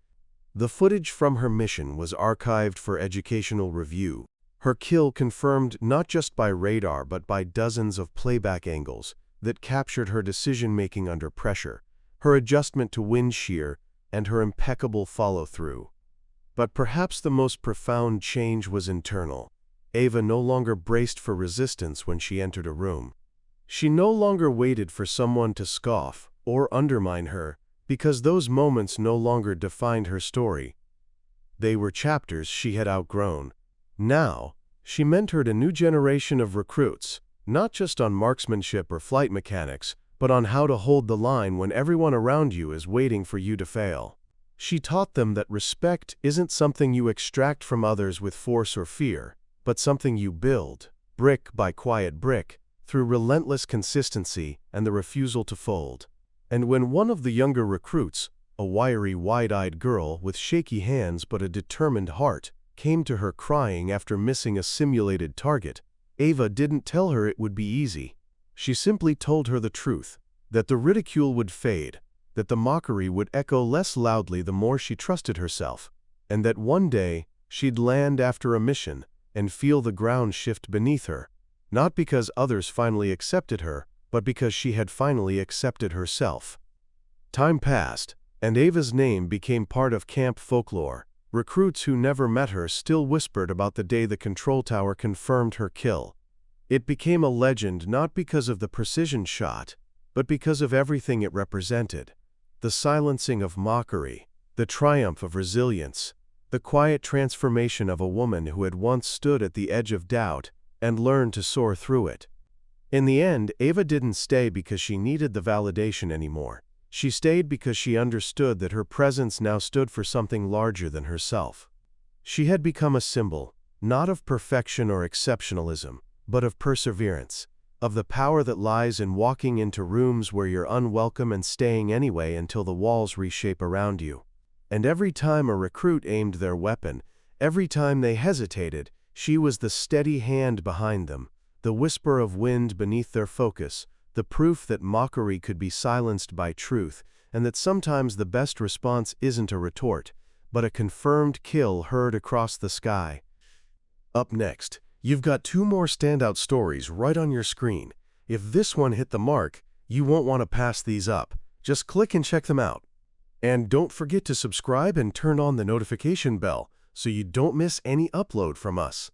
The footage from her mission was archived for educational review, her kill confirmed not just by radar but by dozens of playback angles that captured her decision-making under pressure, her adjustment to wind shear, and her impeccable follow-through. But perhaps the most profound change was internal. Ava no longer braced for resistance when she entered a room. She no longer waited for someone to scoff or undermine her, because those moments no longer defined her story. They were chapters she had outgrown. Now, she mentored a new generation of recruits, not just on marksmanship or flight mechanics, but on how to hold the line when everyone around you is waiting for you to fail. She taught them that respect isn't something you extract from others with force or fear, but something you build, brick by quiet brick, through relentless consistency and the refusal to fold. And when one of the younger recruits, a wiry, wide-eyed girl with shaky hands but a determined heart, came to her crying after missing a simulated target, Ava didn't tell her it would be easy. She simply told her the truth, that the ridicule would fade, that the mockery would echo less loudly the more she trusted herself, and that one day she'd land after a mission and feel the ground shift beneath her, not because others finally accepted her, but because she had finally accepted herself. Time passed, and Ava's name became part of camp folklore. Recruits who never met her still whispered about the day the control tower confirmed her kill. It became a legend not because of the precision shot, but because of everything it represented. The silencing of mockery, the triumph of resilience, the quiet transformation of a woman who had once stood at the edge of doubt and learned to soar through it. In the end, Ava didn't stay because she needed the validation anymore. She stayed because she understood that her presence now stood for something larger than herself. She had become a symbol, not of perfection or exceptionalism, but of perseverance, of the power that lies in walking into rooms where you're unwelcome and staying anyway until the walls reshape around you. And every time a recruit aimed their weapon, every time they hesitated, she was the steady hand behind them, the whisper of wind beneath their focus, the proof that mockery could be silenced by truth, and that sometimes the best response isn't a retort, but a confirmed kill heard across the sky. Up next, you've got 2 more standout stories right on your screen. If this one hit the mark, you won't want to pass these up. Just click and check them out. And don't forget to subscribe and turn on the notification bell so you don't miss any upload from us.